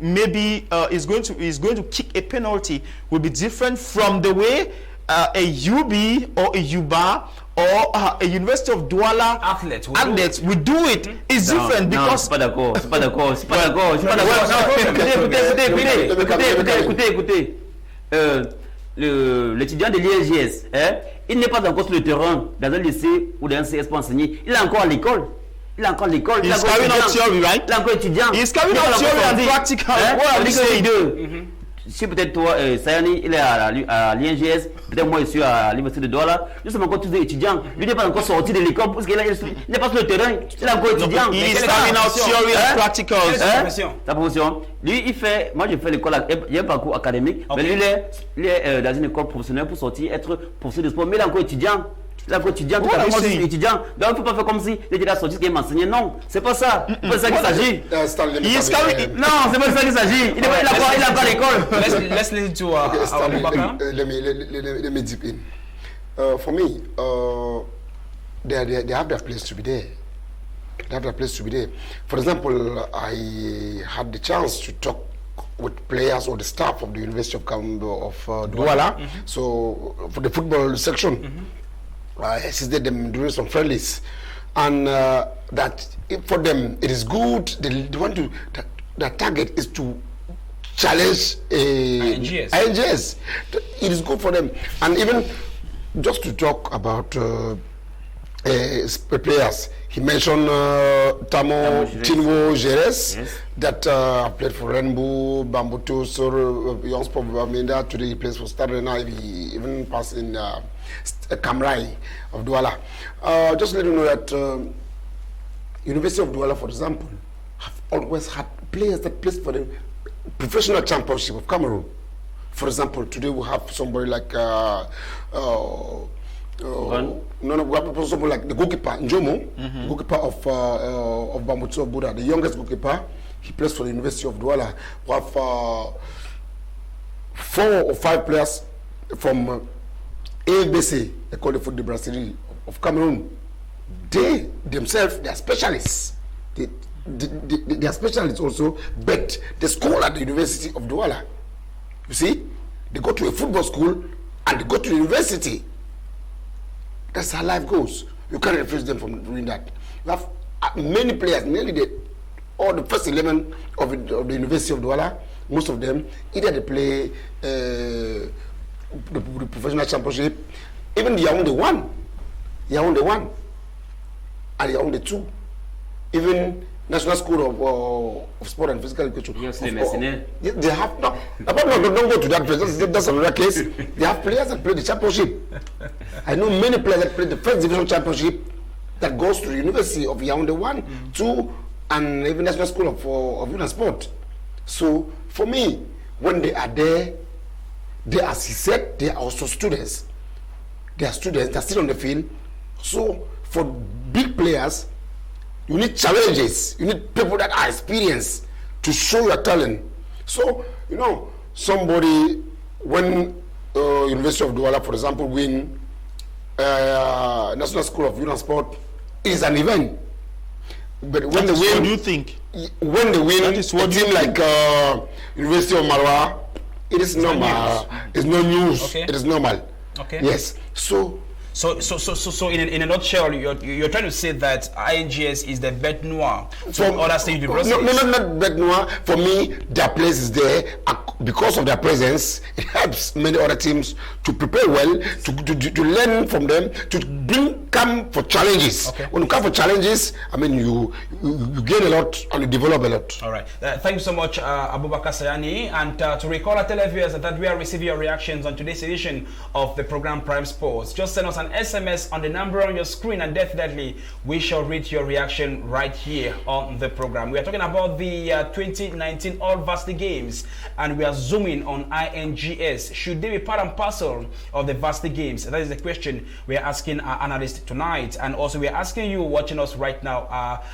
kick a penalty will be different from the way a UB or a UBA or a University of Douala athlete will do it. It's different because. C'est pas d'accord. Écoutez. L'étudiant de l'INGS, il n'est pas encore sur le terrain dans un lycée ou dans un CS pour enseigner. Il est encore à l'école. Il est encore à l'école. He's carrying out theory, right? Il est encore étudiant. He's carrying out theory and practical. What are you saying? Si peut-être toi, Sayani, il est à l'INGS, peut-être moi je suis à l'université de Douala, nous sommes encore tous des étudiants. Lui n'est pas encore sorti de l'école parce qu'il n'est pas sur le terrain, il est encore étudiant. Il est carrying out theory and practicals. Sa profession. Lui, moi je fais l'école, il y a un parcours académique, mais lui il est dans une école professionnelle pour sortir, être professeur de sport, mais il est encore étudiant. Il est encore étudiant, tout à fait, moi je suis étudiant. Donc il ne faut pas faire comme si il était sorti ce qu'il m'enseignait. Non, c'est pas ça. C'est pas ça qu'il s'agit. Non, c'est pas ça qu'il s'agit. Il est encore à l'école. Let's listen to let me dip in. For me, they have their place to be there. They have their place to be there. For example, I had the chance to talk with players or the staff of the University of Douala. So for the football section, I assisted them doing some friendlies, and that for them it is good. They want to. The target is to challenge INGS. It is good for them, and even just to talk about players. He mentioned Tinwo Jerez that played for Rainbow, Bambuto, Young Sport Bamenda. Today he plays for Stade Renal. He even passed in Kamrai of Douala. Just let you know that University of Douala, for example, have always had players that play for the professional championship of Cameroon. For example, today we have somebody like we have somebody like the goalkeeper Njomo, goalkeeper of Bambuto Buddha, the youngest goalkeeper. He plays for the University of Douala. We have 4 or 5 players from AFBC, they call the Football Brasserie of Cameroon. They themselves, they are specialists. They are specialists also, but they school at the University of Douala. You see, they go to a football school and they go to the university. That's how life goes. You can't refuse them from doing that. We have many players, nearly all the first 11 of the University of Douala, most of them, either they play the professional championship, even the Yaoundé 1, and Yaoundé 2, even National School of Sport and Physical Education. Yes, they have no. Don't go to that place. That's another case. They have players that play the championship. I know many players that play the first division championship that goes to the University of Yaoundé 1, 2, and even National School of Youth and Sport. So for me, when they are there, they, as he said, they are also students. They are students. They are still on the field. So for big players, you need challenges. You need people that are experienced to show your talent. So, you know, somebody, when University of Douala, for example, win National School of Youth and Sport, it is an event. But when they win, what do you think? When they win, a team like University of Marwa, it is normal. It's no news. Okay. It is normal. Okay. Yes. So in a nutshell, you're trying to say that INGS is the bête noire for other state universities? No, not bête noire. For me, their place is there because of their presence. It helps many other teams to prepare well, to learn from them, to come for challenges. Okay. When you come for challenges, I mean, you gain a lot and you develop a lot. All right. Thank you so much, Abubakar Sayani. And to recall our televiewers that we are receiving your reactions on today's edition of the program Prime Sports. Just send us an SMS on the number on your screen, and definitely we shall read your reaction right here on the program. We are talking about the 2019 All Varsity Games, and we are zooming on INGS. Should they be part and parcel of the Varsity Games? That is the question we are asking our analysts tonight. And also we are asking you watching us right now,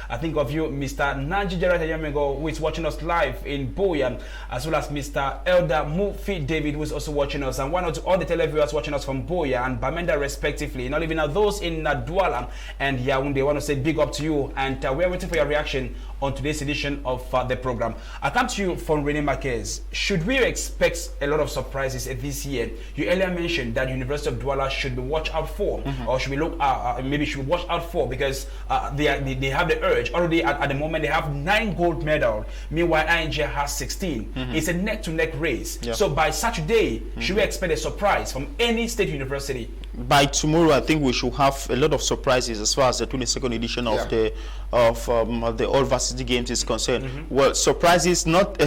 I think of you, Mr. Nanji Jarata Yamego, who is watching us live in Boya, as well as Mr. Elder Mufi David, who is also watching us, and one or two all the televiewers watching us from Boya and Bamenda respectively. Not even those in Douala and Yaoundé. I want to say big up to you, and we are waiting for your reaction on today's edition of the program. I come to you from Rene Marquez. Should we expect a lot of surprises this year? You earlier mentioned that University of Douala should be watched out for, or should we look maybe should be watched out for, because they have the urge already. At the moment, they have 9 gold medals. Meanwhile, ING has 16. It's a neck-to-neck race. Yeah. So by Saturday, should we expect a surprise from any state university? By tomorrow, I think we should have a lot of surprises as far as the 22nd edition of the All Varsity Games is concerned. Well, surprises not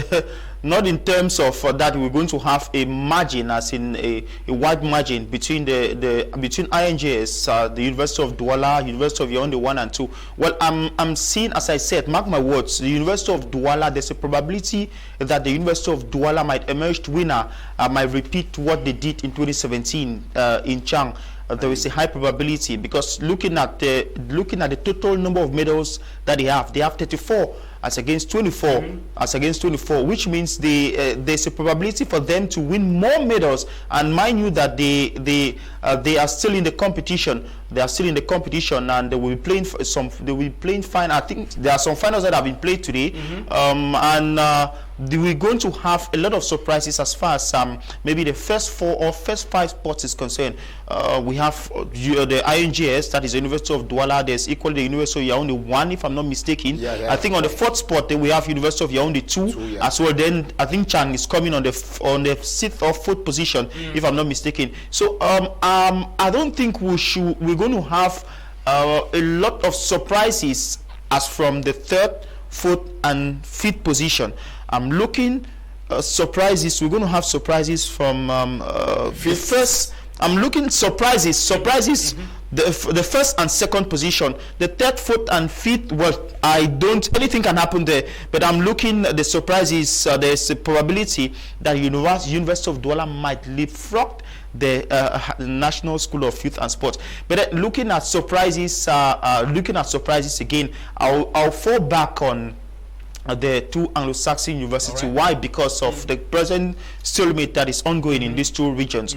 not in terms of that we're going to have a margin, as in a wide margin between between INGS, the University of Douala, University of Yaoundé 1 and 2. Well, I'm seeing, as I said, mark my words, the University of Douala, there's a probability that the University of Douala might emerge winner, might repeat what they did in 2017 in Chang. There is a high probability, because looking at the total number of medals that they have 34 as against 24, which means there's a probability for them to win more medals. And mind you that they are still in the competition. They are still in the competition, and they will be playing They will be playing fine. I think there are some finals that have been played today, we're going to have a lot of surprises as far as maybe the first 4 or first 5 spots is concerned. We have the INGS, that is the University of Douala. There's equally the University of Yaoundé 1, if I'm not mistaken. I think on the 4th spot, then we have University of Yaoundé 2 as well. Then I think Chang is coming on the 6th or 4th position, if I'm not mistaken. So I don't think we're going to have a lot of surprises as from the 3rd, 4th, and 5th position. I'm looking surprises. We're going to have surprises from the first. I'm looking surprises. The first and second position, the 3rd, 4th, and 5th. Well, anything can happen there. But I'm looking at the surprises. There's a probability that University of Douala might leapfrog the National School of Youth and Sports. But looking at surprises again, I'll fall back on the 2 Anglo-Saxon University. Right. Why? Because of the present stalemate that is ongoing in these 2 regions.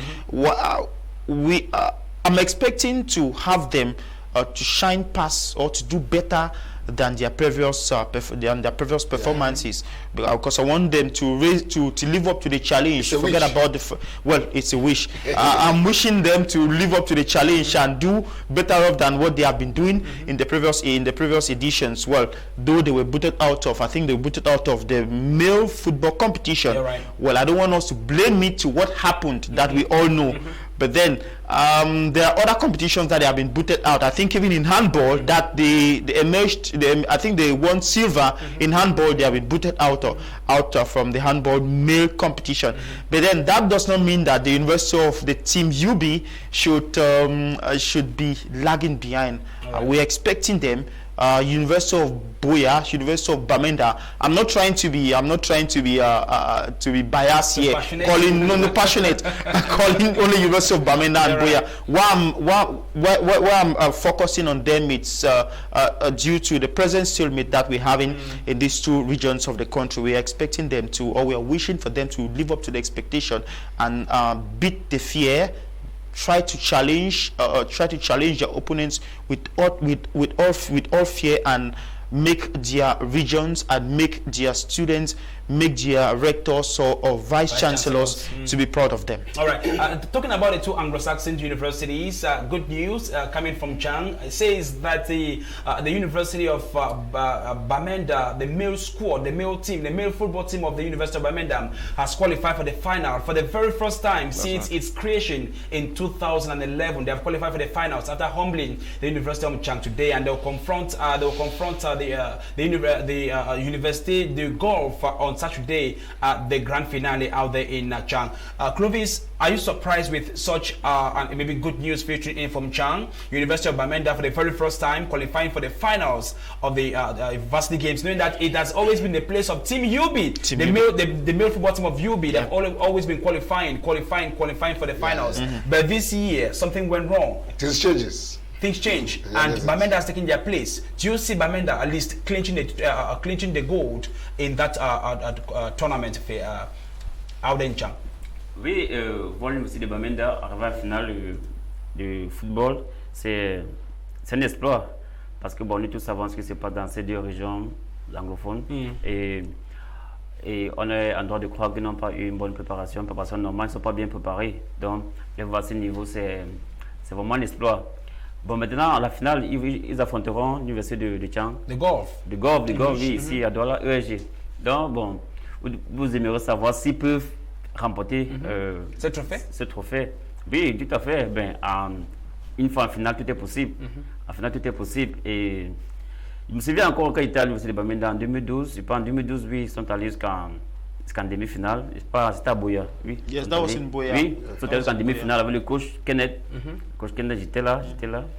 I'm expecting to have them to shine past or to do better than their previous performances, because I want them to live up to the challenge. Forget about it's a wish. I'm wishing them to live up to the challenge and do better off than what they have been doing in the previous editions. Well, though they were booted out of, I think they were booted out of the male football competition. Right. Well, I don't want us to blame it to what happened that we all know. But then there are other competitions that they have been booted out. I think even in handball that they emerged. I think they won silver in handball. They have been booted out from the handball male competition. But then that does not mean that the University of the Team UB should be lagging behind. We're expecting them. University of Buea, University of Bamenda. I'm not trying to be biased here. Passionate. Calling only University of Bamenda and Buea. Why I'm focusing on them, it's due to the present stalemate that we're having in these two regions of the country. We're expecting them to, or we are wishing for them to live up to the expectation and beat the fear. Try to challenge their opponents with all fear, and make their regions and make their students, make their rectors or vice chancellors to be proud of them. All right. Talking about the two Anglo-Saxon universities, good news coming from Chang says that the University of Bamenda, the male squad, the male team, the male football team of the University of Bamenda has qualified for the final for the very first time since its creation in 2011. They have qualified for the finals after humbling the University of Chang today, and they'll confront the University de Golf on Saturday at the grand finale out there in Chang. Clovis, are you surprised with such and maybe good news featuring in from Chang? University of Bamenda for the very first time qualifying for the finals of the varsity games, knowing that it has always been the place of Team UB, the male football team of UB. They've always been qualifying for the finals. But this year something went wrong. Things change, and Bamenda has taken their place. Do you see Bamenda at least clinching the gold in that tournament out in Chang? Oui, voir l'Université de Bamenda arriver à la finale du football, c'est un exploit. Parce que bon, nous tous savons que c'est pas dans ces deux régions anglophones. Et on est en droit de croire qu'ils n'ont pas eu une bonne préparation normale, ils ne sont pas bien préparés. Donc, les voir ce niveau, c'est vraiment un exploit. Bon, maintenant, à la finale, ils affronteront l'Université de Chang. De golf, oui, ici à Douala, ESG. Donc, bon, vous aimeriez savoir s'ils peuvent remporter ce trophée. Oui, tout à fait. Ben, une fois en finale, tout est possible. En finale, tout est possible. Et je me souviens encore quand ils étaient à l'Université de Bamenda en 2012. Je pense en 2012, oui, ils sont allés jusqu'en demi-finale. C'était à Buea. Oui. Yes, that was in Buea. Oui, ils sont allés jusqu'en demi-finale avec le coach Kenneth. Coach Kenneth, j'étais là.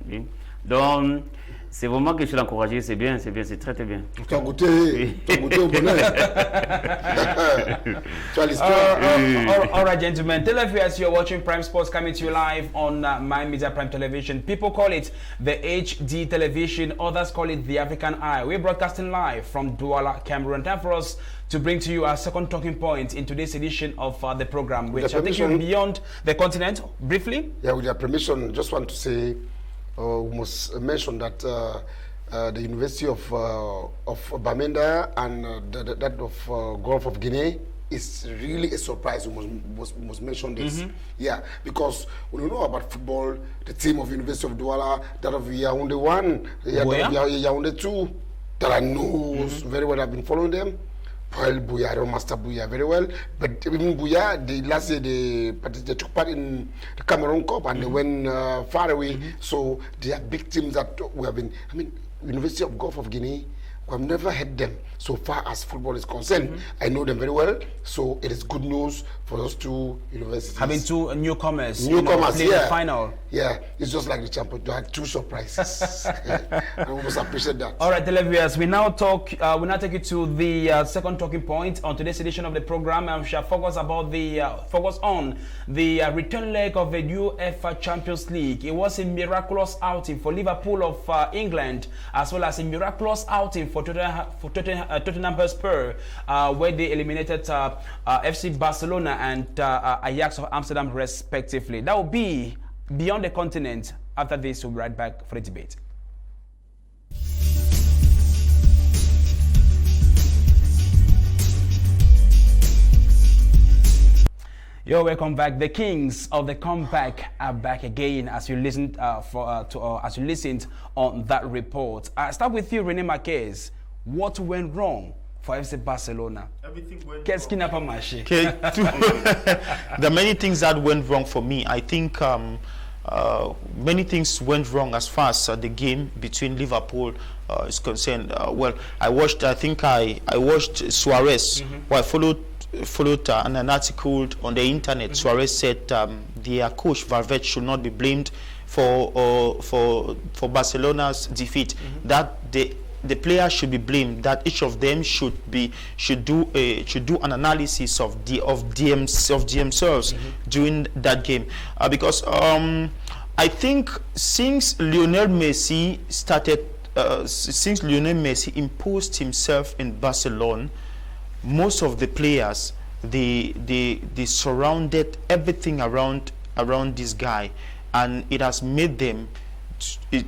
Oui. Donc, c'est vraiment quelque chose d'encouragé, c'est bien, c'est très très bien. Tu as goûté au bonheur. Tu as l'histoire. All right, gentlemen. Tell us as you're watching Prime Sports coming to you live on My Media Prime Television. People call it the HD television, others call it the African Eye. We're broadcasting live from Douala, Cameroon. Time for us to bring to you our second talking point in today's edition of the program, which I think you beyond the continent briefly. Yeah, with your permission, just want to say. We must mention that the University of Bamenda and that of Gulf of Guinea is really a surprise. We must mention this. Yeah, because when you know about football, the team of University of Douala, that of Yaoundé 1, Yaoundé 2, that I know very well. I've been following them. Well, Buea, I don't master Buea very well, but even Buea, last year they took part in the Cameroon Cup and they went far away. So they are big teams that we have been. I mean, University of Gulf of Guinea, we have never had them so far as football is concerned. I know them very well, so it is good news for those two universities. Having two newcomers playing the final. Yeah, it's just like the champion. You had two surprises. I must appreciate that. All right, televiewers, we now take you to the second talking point on today's edition of the program, and we shall focus on the return leg of the UEFA Champions League. It was a miraculous outing for Liverpool of England, as well as a miraculous outing for Tottenham Hotspur, where they eliminated FC Barcelona and Ajax of Amsterdam respectively. That will be beyond the continent. After this, we'll be right back for the debate. Yo, welcome back. The kings of the comeback are back again as you listened as you listened on that report. I start with you, René Marquez. What went wrong for FC Barcelona? Everything went Qu'est-ce qui n'a pas marché? Okay. There are many things that went wrong for me. I think many things went wrong as far as the game between Liverpool is concerned. Well, I watched Suarez. Well, I followed an article on the internet. Suarez said their coach Valverde should not be blamed for Barcelona's defeat. That the players should be blamed. That each of them should do an analysis of themselves during that game, because I think since Lionel Messi imposed himself in Barcelona, most of the players they surrounded everything around this guy, and it has made them. I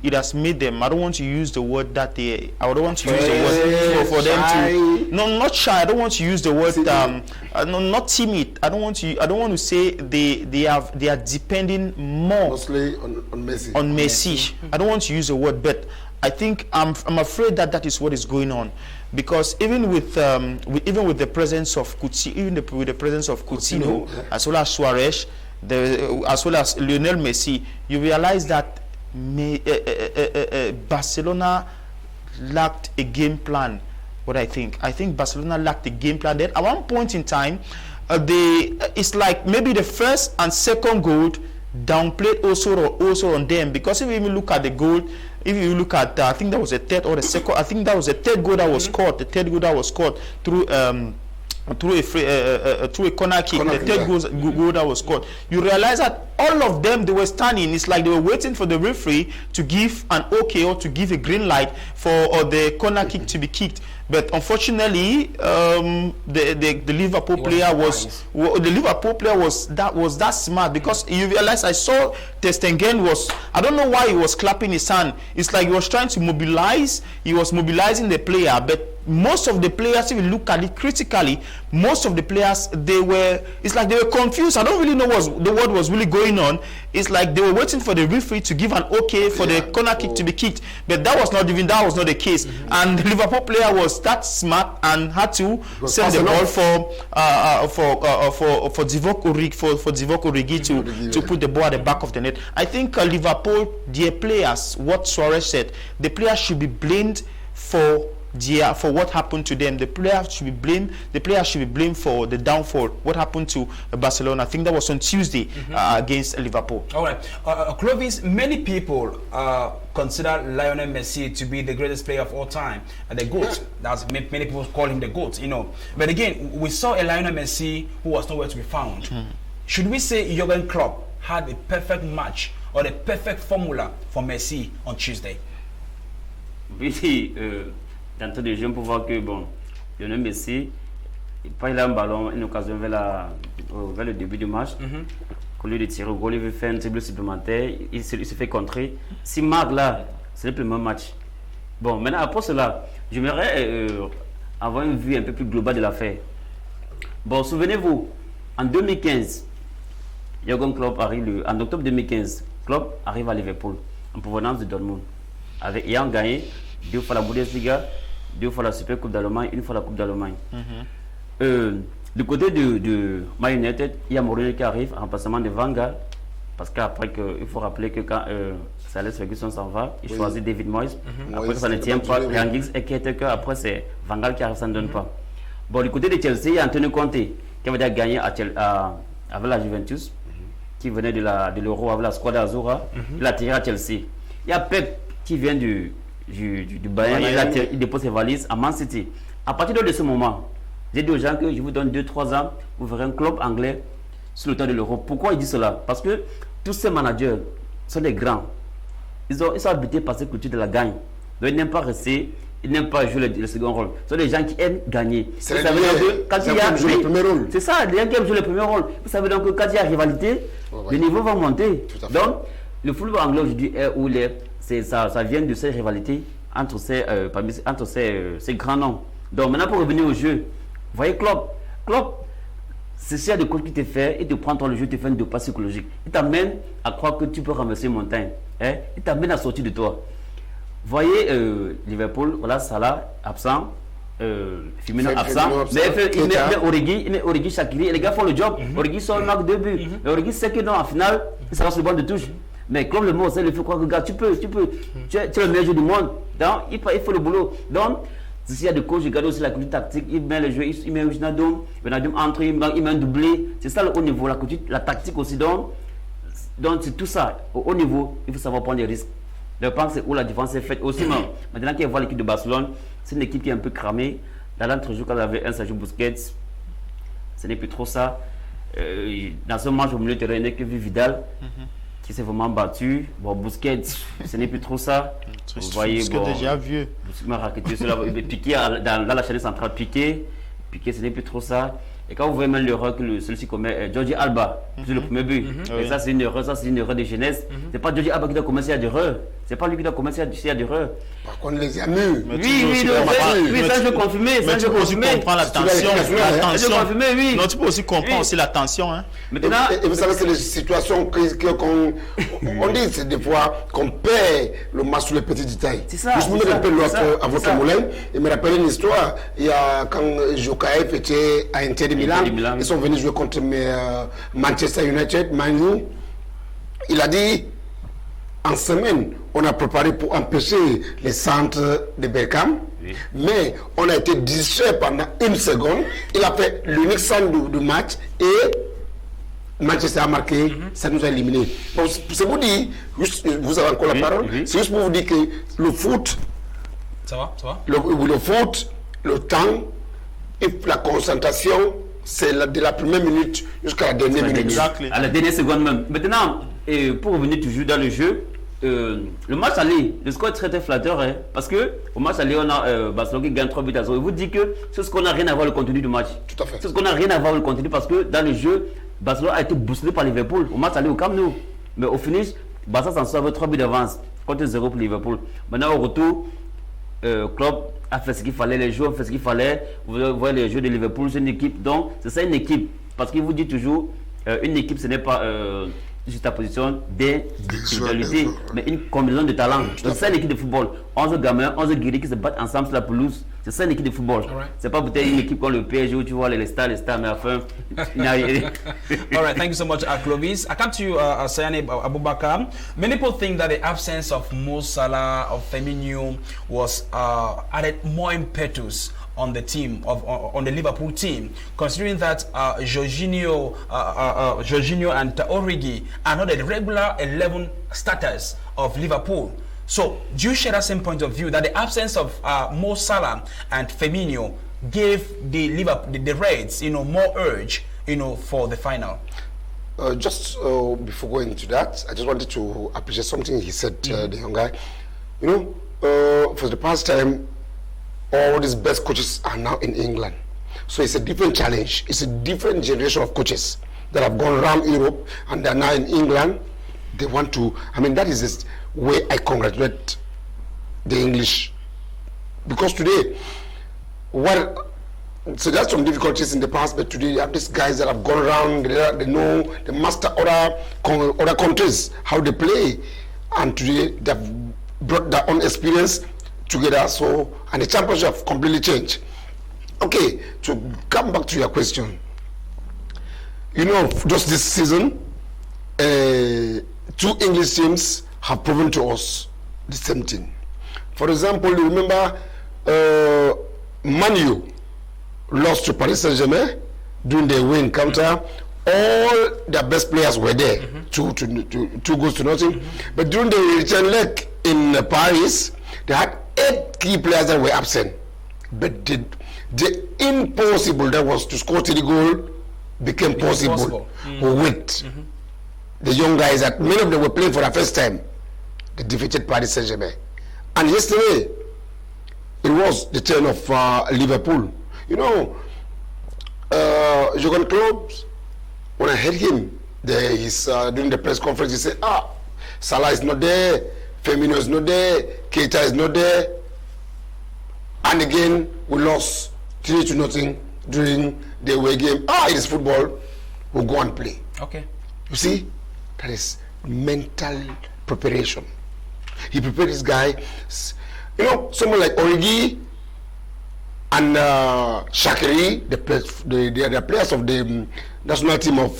don't want to use the word that I don't want to use the word for them to. No, not shy. I don't want to use the word. No, not timid. I don't want to say they are depending more mostly on Messi. On Messi. I don't want to use the word, but I think I'm afraid that is what is going on, because even with the presence of Coutinho, as well as Suarez, as well as Lionel Messi, you realize that Barcelona lacked a game plan. What I think Barcelona lacked a game plan. Then at one point in time, it's like maybe the first and second goal downplayed also on them, because if you even look at the goal, if you look at I think that was a third or the second. I think that was a third goal that was scored. The third goal that was scored through a corner kick. The third goal that was scored. You realize that all of them, they were standing. It's like they were waiting for the referee to give an okay or to give a green light for the corner kick to be kicked. But unfortunately, the Liverpool player was that smart, because you realize I saw Ter Stegen I don't know why he was clapping his hand. It's like he was trying to mobilize. He was mobilizing the player, but most of the players, if you look at it critically, most of the players, it's like they were confused. I don't really know what was really going on. It's like they were waiting for the referee to give an okay for the corner kick to be kicked, but that was not the case. And the Liverpool player was that smart and had to send the ball for Divock Origi to put the ball at the back of the net. I think Liverpool, their players, what Suarez said, the players should be blamed for what happened to them. The players should be blamed for the downfall. What happened to Barcelona? I think that was on Tuesday against Liverpool. All right, Clovis. Many people consider Lionel Messi to be the greatest player of all time, the GOAT. That's many people call him the GOAT. But again, we saw a Lionel Messi who was nowhere to be found. Should we say Jurgen Klopp had a perfect match or the perfect formula for Messi on Tuesday? Oui. D'entrée de jeu, on peut voir que Lionel Messi, quand il a un ballon, une occasion vers le début du match, au lieu de tirer au goal, il veut faire un dribble supplémentaire, il se fait contrer. Si marque là, c'est le premier match. Bon, maintenant après cela, j'aimerais avoir une vue un peu plus globale de l'affaire. Bon, souvenez-vous, en 2015, Jürgen Klopp arrive, en octobre 2015, Klopp arrive à Liverpool, en provenance de Dortmund, ayant gagné 2 fois la Bundesliga, 2 fois la Super Coupe d'Allemagne, 1 fois la Coupe d'Allemagne. Du côté de Man United, il y a Mourinho qui arrive en remplacement de Van Gaal, parce qu'après, il faut rappeler que quand Alex Ferguson s'en va, il choisit David Moyes. Après, ça ne tient pas. Ryan Giggs et Keita, après, c'est Van Gaal qui arrive, ça ne donne pas. Bon, du côté de Chelsea, il y a Antonio Conte qui avait déjà gagné avec la Juventus, qui venait de l'Euro avec la Squadra Azzurra. Il a tiré à Chelsea. Il y a Pep qui vient du Bayern, il dépose ses valises à Man City. À partir de ce moment, j'ai dit aux gens que je vous donne 2-3 ans, vous verrez un club anglais sur le temps de l'Europe. Pourquoi il dit cela? Parce que tous ces managers sont des grands. Ils sont habités par cette culture de la gagne. Donc ils n'aiment pas rester, ils n'aiment pas jouer le second rôle. Ce sont des gens qui aiment gagner. C'est ça, les gens qui aiment jouer le premier rôle. C'est ça, les gens qui aiment jouer le premier rôle. Vous savez donc que quand il y a rivalité, le niveau va monter. Donc, le football anglais aujourd'hui est où ça vient de ces rivalités entre ces grands noms. Donc maintenant pour revenir au jeu, vous voyez Klopp, c'est ça de coach qui te fait, il te prend dans le jeu, il te fait une dopage psychologique. Il t'amène à croire que tu peux ramasser une montagne. Hein? Il t'amène à sortir de toi. Vous voyez Liverpool, voilà Salah absent, Firmino absent, mais il met Origi, Shaqiri, et les gars font le job. Origi sort, il marque 2 buts. Et Origi sait que non, en finale, il sera sur le banc de touche. Mais comme le mot, c'est le fait croire que gars, tu es le meilleur joueur du monde. Donc, il faut le boulot. Donc, s'il y a des coachs, je regarde aussi la culture tactique, il met le jeu, il met Wijnaldum entre, il met un doublé. C'est ça le haut niveau, la tactique aussi. Donc c'est tout ça. Au haut niveau, il faut savoir prendre des risques. Je pense que c'est où la défense est faite. Aussi, maintenant qu'il voit l'équipe de Barcelone, c'est une équipe qui est un peu cramée. Dans l'autre jour, quand il avait un Sergio Busquets, ce n'est plus trop ça. Dans ce match au milieu de terrain, il n'y a que Vidal. Qui s'est vraiment battu. Bon, Busquets, ce n'est plus trop ça. Vous voyez, déjà vieux. Piqué dans la chaîne centrale, Piqué, ce n'est plus trop ça. Et quand vous voyez même l'erreur que celui-ci commet, Jordi Alba, c'est le premier but. Et ça, c'est une erreur, de jeunesse. C'est pas Jordi Alba qui doit commencer à d'erreur. C'est pas lui qui doit commencer à d'erreur. Par contre, les amis. Oui, ça je confirme. Mais tu peux aussi comprendre la tension. Non, tu peux aussi comprendre aussi la tension. Maintenant, et vous savez, c'est les situations qu'on dit, c'est des fois qu'on perd le match sur les petits détails. C'est ça. Je me rappelle à votre moulin, il me rappelle une histoire. Il y a quand Jokaev était à Inter de Milan, ils sont venus jouer contre Manchester United, Man U. Il a dit, en semaine, on a préparé pour empêcher les centres de Bergkamp, mais on a été distrait pendant 1 seconde. Il a fait l'unique centre du match et Manchester a marqué, ça nous a éliminés. Donc, c'est vous dire, vous avez encore la parole, c'est juste pour vous dire que le foot, ça va le foot, le temps et la concentration, c'est de la première minute jusqu'à la dernière minute. À la dernière seconde même. Maintenant, pour revenir toujours dans le jeu, le match aller, le score est très très flatteur, parce que au match aller, on a Barcelone qui gagne 3 buts à 0. Il vous dit que c'est ce qu'on n'a rien à voir le contenu du match. Tout à fait. C'est ce qu'on n'a rien à voir le contenu parce que dans le jeu, Barcelone a été boosté par Liverpool au match aller au Camp Nou. Mais au finish, Barça s'en sort avec 3 buts d'avance contre 0 pour Liverpool. Maintenant au retour, Klopp a fait ce qu'il fallait, les joueurs ont fait ce qu'il fallait. Vous voyez les jeux de Liverpool, c'est une équipe. Donc c'est ça une équipe. Parce qu'il vous dit toujours, une équipe ce n'est pas juste ta position d'individualité, mais une combinaison de talents. Donc c'est l'équipe de football. 11 gamins, 11 guerriers qui se battent ensemble sur la pelouse. C'est ça l'équipe de football. C'est pas peut-être une équipe comme le PSG où tu vois les stars, mais enfin, il n'y a rien. All right, thank you so much, Clovis. I come to you, Sayane Abubakar. Many people think that the absence of Mo Salah, of Firmino, was added more impetus on the team on the Liverpool team, considering that Jorginho and Origi are not the regular 11 starters of Liverpool. So, do you share that same point of view that the absence of Mo Salah and Firmino gave the Reds, more urge, for the final? Just before going into that, I just wanted to appreciate something he said, the young guy. For the past time, all these best coaches are now in England. So it's a different challenge. It's a different generation of coaches that have gone around Europe and they're now in England. They want to, that is the way I congratulate the English. Because today, so there's some difficulties in the past, but today you have these guys that have gone around, they know, they master other countries, how they play. And today they've brought their own experience together, and the championship completely changed. Okay, to come back to your question, just this season, 2 English teams have proven to us the same thing. For example, you remember Man U lost to Paris Saint-Germain during the away encounter. All their best players were there, 2 goals to nothing. But during the return leg in Paris, they had 8 key players that were absent. But the impossible that was to score 3 goals became possible with the young guys that many of them were playing for the first time. They defeated Paris Saint-Germain. And yesterday, it was the turn of Liverpool. Jurgen Klopp, when I heard him, during the press conference, he said, Salah is not there, Firmino is not there, Keita is not there. And again, we lost 3-0 during the away game. It is football. We'll go and play. Okay. You see, that is mental preparation. He prepared this guy. You know, someone like Origi and Shaqiri, the players of the national team of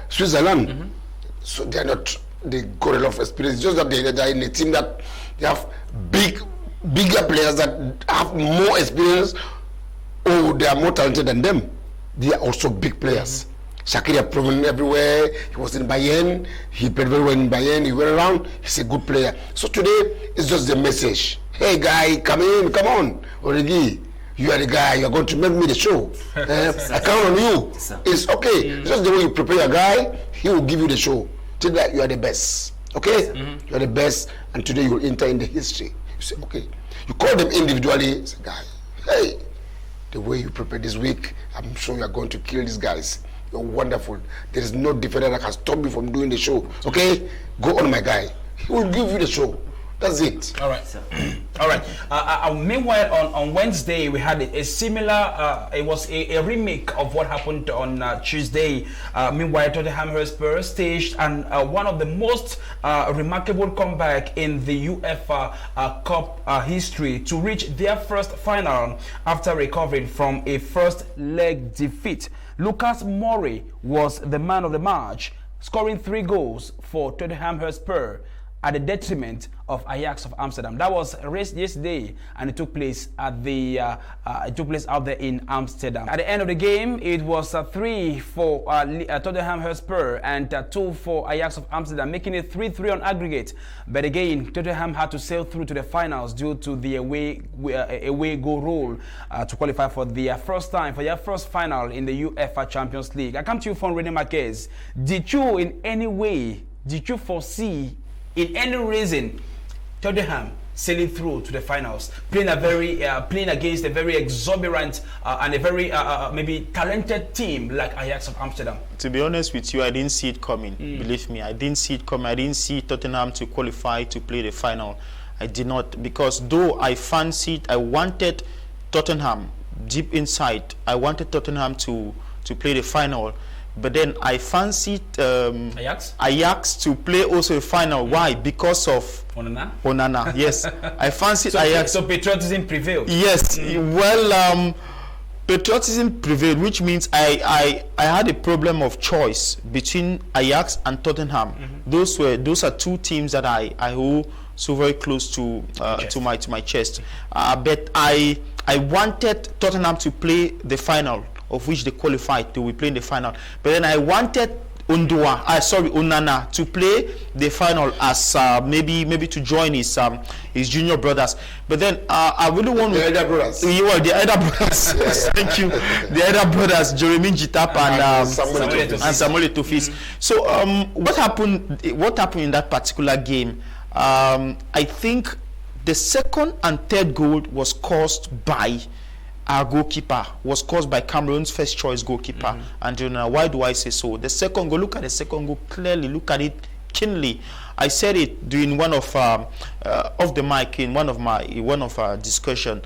Switzerland. So they are not, they got a lot of experience. It's just that they are in a team that they have bigger players that have more experience, or they are more talented than them. They are also big players. Shaqiri has proven everywhere. He was in Bayern. He played very well in Bayern. He went around. He's a good player. So today, it's just the message. Hey, guy, come in. Come on. Origi, you are the guy. You are going to make me the show. I count on you. It's okay. It's just the way you prepare a guy, he will give you the show. Tell that you are the best. Okay? You are the best. And today, you will enter in the history. You say, okay. You call them individually. Say, guy, hey, the way you prepare this week, I'm sure you are going to kill these guys. You're wonderful. There is no defender that can stop you from doing the show. Okay? Go on, my guy. He will give you the show. That's it. All right. All right. Meanwhile, on Wednesday, we had a similar, it was a remake of what happened on Tuesday. Meanwhile, Tottenham Hotspur staged one of the most remarkable comeback in the UEFA Cup history to reach their first final after recovering from a first leg defeat. Lucas Moura was the man of the match, scoring 3 goals for Tottenham Hotspur at the detriment of Ajax of Amsterdam. That was raced yesterday, and it took place at the out there in Amsterdam. At the end of the game, it was 3 for Tottenham Hotspur and 2 for Ajax of Amsterdam, making it 3-3 on aggregate. But again, Tottenham had to sail through to the finals due to the away goal rule to qualify for their first final in the UEFA Champions League. I come to you from Rene Marquez. Did you foresee in any reason Tottenham sailing through to the finals, playing against a very exuberant and a very maybe talented team like Ajax of Amsterdam? To be honest with you, I didn't see it coming. Believe me, I didn't see it coming. I didn't see Tottenham to qualify to play the final. I did not, because though I wanted Tottenham deep inside. I wanted Tottenham to play the final. But then I fancied Ajax to play also a final. Why? Because of Onana. Yes, I fancied Ajax. So patriotism prevailed. Yes. Well, patriotism prevailed, which means I had a problem of choice between Ajax and Tottenham. Those are two teams that I hold so very close to my chest. But I wanted Tottenham to play the final, of which they qualified. They will play in the final. But then I wanted Onana to play the final as maybe to join his junior brothers. But then I really want the elder brothers. The elder brothers. Thank you. The elder brothers, Jeremy Jitap and Samuel Etofis. So what happened in that particular game? I think the second and third goal was caused by our goalkeeper, was caused by Cameroon's first choice goalkeeper. And why do I say so? The second goal, look at the second goal clearly, look at it keenly. I said it during one of off the mic in one of our discussion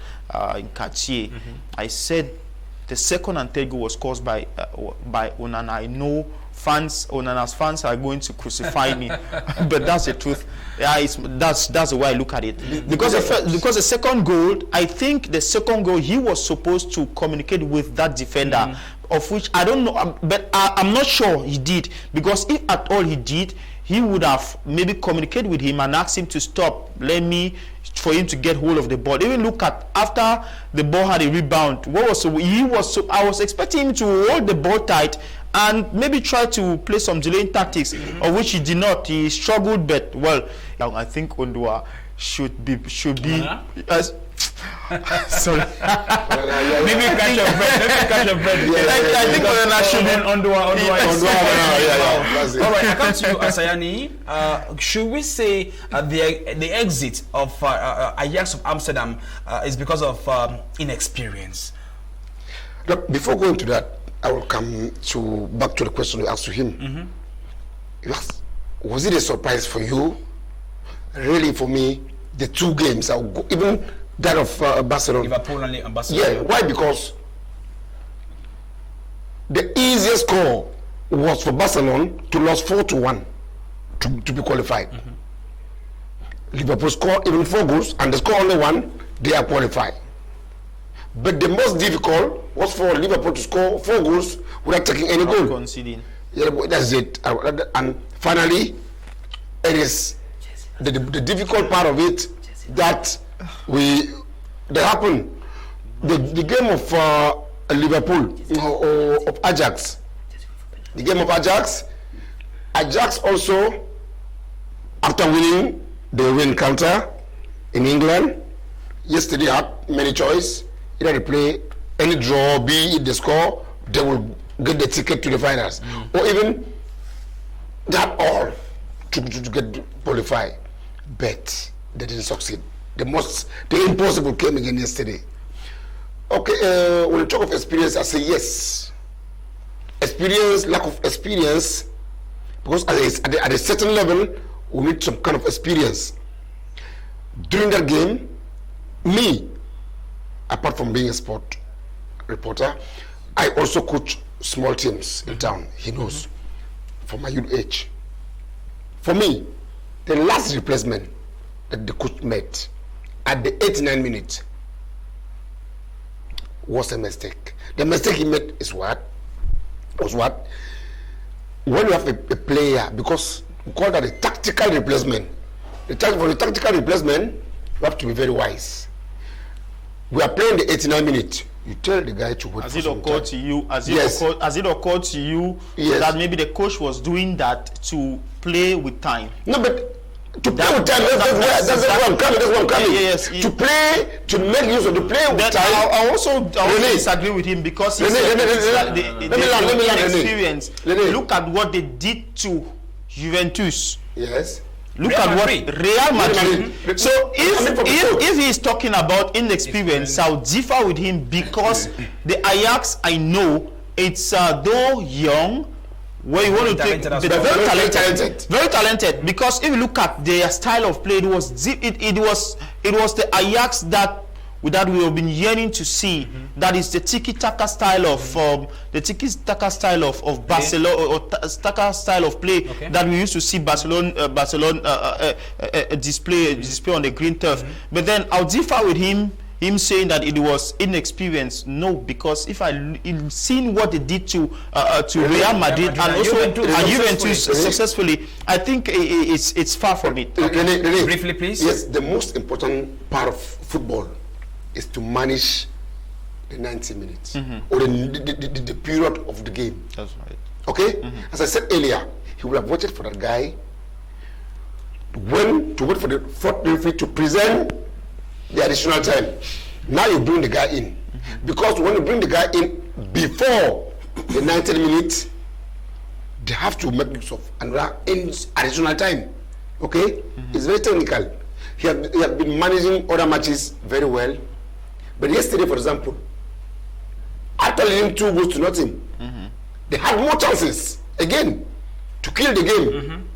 in Cartier. I said the second and third goal was caused by Onana. I know Onana's fans are going to crucify me, but that's the truth. Yeah, that's the way I look at it. Because the second goal, I think the second goal, he was supposed to communicate with that defender, of which I don't know, but I'm not sure he did. Because if at all he did, he would have maybe communicated with him and asked him to stop, for him to get hold of the ball. Even look at after the ball had a rebound. I was expecting him to hold the ball tight and maybe try to play some delaying tactics, of which he did not. He struggled, but well, I think Ondua should be. Sorry. Maybe catch your breath. I think Ondua should be Ondua. Yeah. All right, I come to you, Asayani. Should we say the exit of Ajax of Amsterdam is because of inexperience? Look, before going to that, I will come back to the question you asked to him. was it a surprise for you? Really, for me, the two games, even that of Barcelona. Liverpool and Barcelona. Yeah, why? Because the easiest score was for Barcelona to lose 4-1 to be qualified. Liverpool scored even 4 goals and they score only 1, they are qualified. But the most difficult was for Liverpool to score 4 goals without taking any goal. Conceding. Yeah, that's it. And finally, it is the difficult part of it that happened. The game of Liverpool or of Ajax. The game of Ajax also, after winning, they win counter in England. Yesterday had many choice. Either they play any draw, be it the score, they will get the ticket to the finals. Or even that all to get qualified. But they didn't succeed. The impossible came again yesterday. Okay, when you talk of experience, I say yes. Experience, lack of experience, because at a certain level, we need some kind of experience. During that game, me, apart from being a sport reporter, I also coach small teams in town. He knows, from my youth age. For me, the last replacement that the coach made at the 89 minutes was a mistake. The mistake he made is what? When you have a player, because we call that a tactical replacement. For the tactical replacement, you have to be very wise. We are playing the 89 minutes. You tell the guy to wait Has for it some occurred time. to you? Has Yes. it occurred to you Yes. that maybe the coach was doing that to play with time? No, but to play with time, that's where I'm coming. Yes. To play, to make use of the play with Then time. I also René. disagree with him because he René, said let me land, experience. René. Look at what they did to Juventus. Yes. Look Real at Madrid. what Real Madrid. Madrid. So From the coach. if he is talking about inexperience, I'll differ with him because the Ajax I know it's though young. Where you want to take, talented as but well. very talented, very talented. Because if you look at their style of play, it was the Ajax that we have been yearning to see. That is the tiki-taka style of Barcelona or taka style of play that we used to see Barcelona display on the green turf. But then I'll differ with him saying that it was inexperienced. No, because if I've seen what they did to Real Madrid and also Juventus successfully, I think it's far from it. René, Briefly, please. Yes, the most important part of football is to manage the 90 minutes or the period of the game. That's right. Okay? As I said earlier, he would have waited for that guy to wait for the fourth referee to present the additional time. Now you bring the guy in. Because when you bring the guy in before the 90 minutes, they have to make use of another additional time. Okay? It's very technical. He have been managing other matches very well. But yesterday, for example, after leading 2 goals to nothing, they had more chances again to kill the game.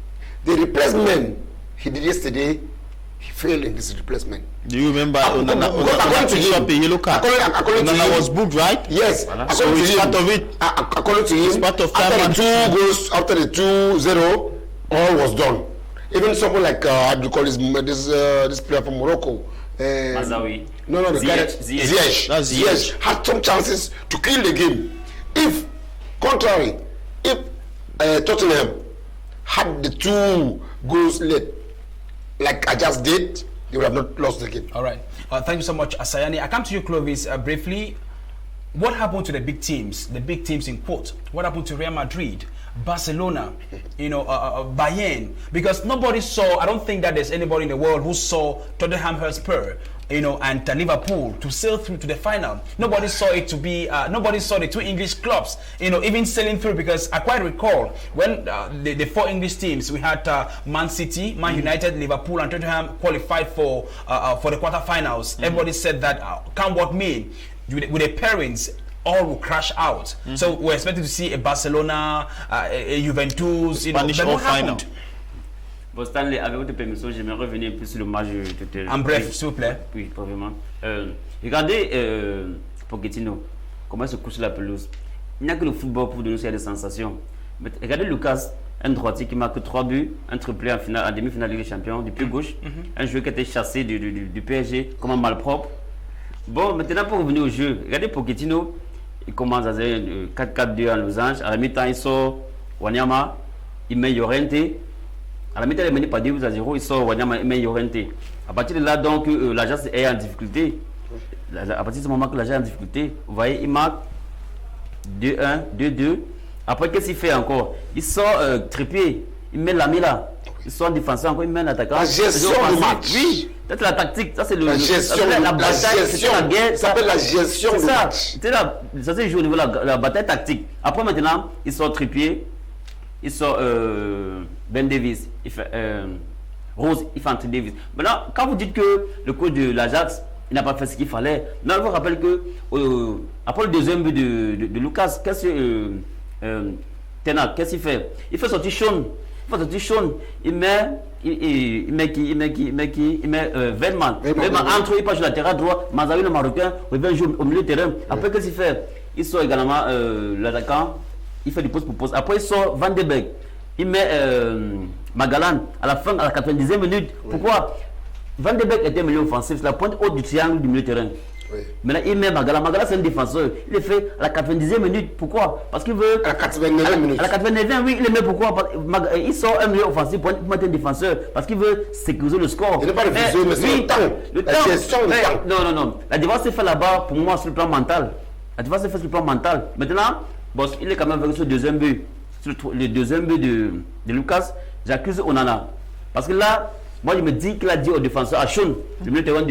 The replacement he did yesterday, he failed in this replacement. Do you remember According to him, Onana was booked, right? Yes, So it's part of it. According to him, It's part of time after the 2-0, all was done. Even someone like how do you call this player from Morocco? Mazawi. No, the guy Ziyech. That's Ziyech had some chances to kill the game. If Tottenham had the 2 goals late, like I just did, they would have not lost the game. All right. Thank you so much, Asayani. I come to you, Clovis, briefly. What happened to the big teams? The big teams in quote. What happened to Real Madrid, Barcelona, Bayern? Because nobody saw. I don't think that there's anybody in the world who saw Tottenham Hotspur, and Liverpool to sail through to the final. Nobody saw it to be. Nobody saw the 2 English clubs, even sailing through. Because I quite recall when the 4 English teams, we had Man City, Man United, Liverpool, and Tottenham qualified for the quarterfinals. Everybody said that come what may, with the parents, all will crash out. So we're expecting to see a Barcelona, a Juventus, Spanish but what final. happened? Bon, Stanley, avec votre permission, j'aimerais revenir un peu sur le match. En bref, s'il vous plaît. Oui, probablement. Regardez Pochettino, comment il se couche sur la pelouse. Il n'y a que le football pour donner des sensations. Mais regardez Lucas, un droitier qui marque 3 buts, un triplé en demi-finale de Ligue des Champions, du pied gauche. Un joueur qui a été chassé du PSG comme un malpropre. Bon, maintenant pour revenir au jeu, regardez Pochettino, il commence à 4-4-2 à Losange. À la mi-temps, il sort Wanyama, il met Llorente. À la mi-temps, il est mené par 2-0, il sort Wanyama, il met Llorente. À partir de là, donc, l'agence est en difficulté. À partir de ce moment que l'agence est en difficulté, vous voyez, il marque 2-1, 2-2. Après, qu'est-ce qu'il fait encore? Il sort Trippier, il met Lamela. Il sort défenseur encore, il met l'attaquant. La gestion du match. Oui, c'est la tactique. Ça, c'est la gestion. La bataille, c'est la guerre. Ça s'appelle la gestion du match. Ça s'est joué au niveau de la bataille tactique. Après, maintenant, il sort Trippier, il sort Ben Davis, il fait Rose, il fait Anthony Davis. Maintenant, quand vous dites que le coach de l'Ajax, il n'a pas fait ce qu'il fallait, mais je vous rappelle que après le deuxième but de Lucas, qu'est-ce qu'il fait? Il fait sortir Sean. Il met Velman. Velman entre, il passe sur la terrain droit. Mazawi le Marocain revient jouer au milieu de terrain. Après, qu'est-ce qu'il fait? Il sort également l'attaquant. Il fait du poste pour poste. Après, il sort Van de Beek. Il met Magalan à la fin, à la 90e minute. Pourquoi? Van de Beek était milieu offensif. C'est la pointe haute du triangle du milieu de terrain. Maintenant, il met Magalan. Magalan, c'est un défenseur. Il le fait à la 90e minute. Pourquoi? Parce qu'il veut. À la 89e minute. À la 89e, oui, il le met pourquoi? Il sort un milieu offensif pour mettre un défenseur. Parce qu'il veut sécuriser le score. Il n'est pas refusé, mais c'est le temps. La gestion du temps. Non. La défense s'est faite là-bas, pour moi, sur le plan mental. La défense s'est faite sur le plan mental. Maintenant, bon, il est quand même avec ce deuxième but. Sur le deuxième but de Lucas, j'accuse Onana. Parce que là, moi, je me dis qu'il a dit au défenseur, à Sean, le milieu de terrain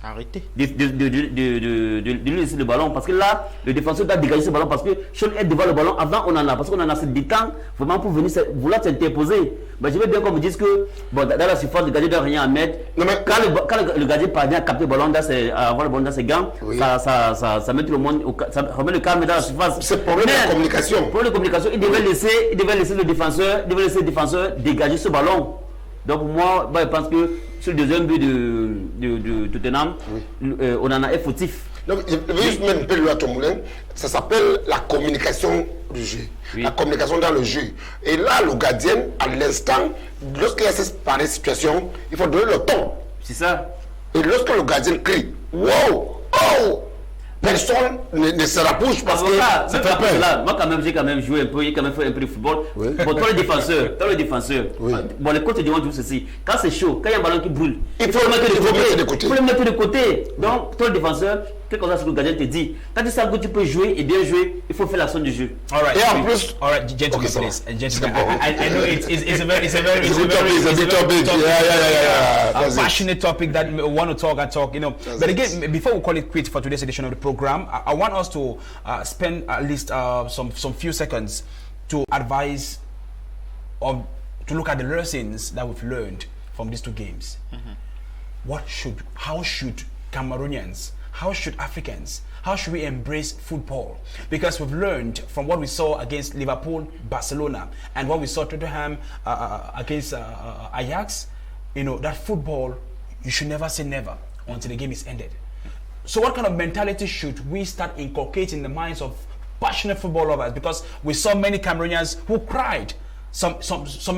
arrêtez. De lui laisser le ballon. Parce que là, le défenseur doit dégager ce ballon parce que Sean est devant le ballon avant Onana. Parce qu'on en a ce détend vraiment pour venir vouloir s'interposer. Mais je veux bien qu'on me dise que bon, dans la surface, le gardien ne doit rien à mettre. Non, mais quand le gardien parvient à capter le ballon, à avoir le ballon dans ses gants, oui. ça met tout le monde, ça remet le calme dans la surface. C'est problème de communication. Problème de communication, il devait laisser le défenseur dégager ce ballon. Donc pour moi, je pense que sur le deuxième but de Tottenham, Onana est fautif. Donc, je vais juste mettre un peu l'eau à ton moulin. Ça s'appelle la communication du jeu. Oui. La communication dans le jeu. Et là, le gardien, à l'instant, lorsqu'il y a cette pareille situation, il faut donner le ton. C'est ça. Et lorsque le gardien crie, wow, oh, personne ne se rapproche parce que ça fait peur. Moi, quand même, j'ai quand même joué un peu, j'ai quand même fait un peu de football. Oui. Bon, toi le défenseur, oui. Bon, les coachs diront toujours ceci. Quand c'est chaud, quand il y a un ballon qui brûle, il faut le mettre de côté. Il faut le mettre de côté. Donc, toi le défenseur, quelque chose que le gardien te dit. Quand tu sais que tu peux jouer et bien jouer, il faut faire l'action du jeu. Alright. Et en plus, alright, gentlemen, please. Gentlemen, I know it's a very passionate topic that we want to talk, you know. But again, before we call it quits for today's edition of the program, I want us to spend at least some few seconds to advise or to look at the lessons that we've learned from these two games. How should Cameroonians, how should Africans, how should we embrace football? Because we've learned from what we saw against Liverpool, Barcelona, and what we saw Tottenham against Ajax, you know, that football, you should never say never until the game is ended. So what kind of mentality should we start inculcating in the minds of passionate football lovers? Because we saw many Cameroonians who cried. Some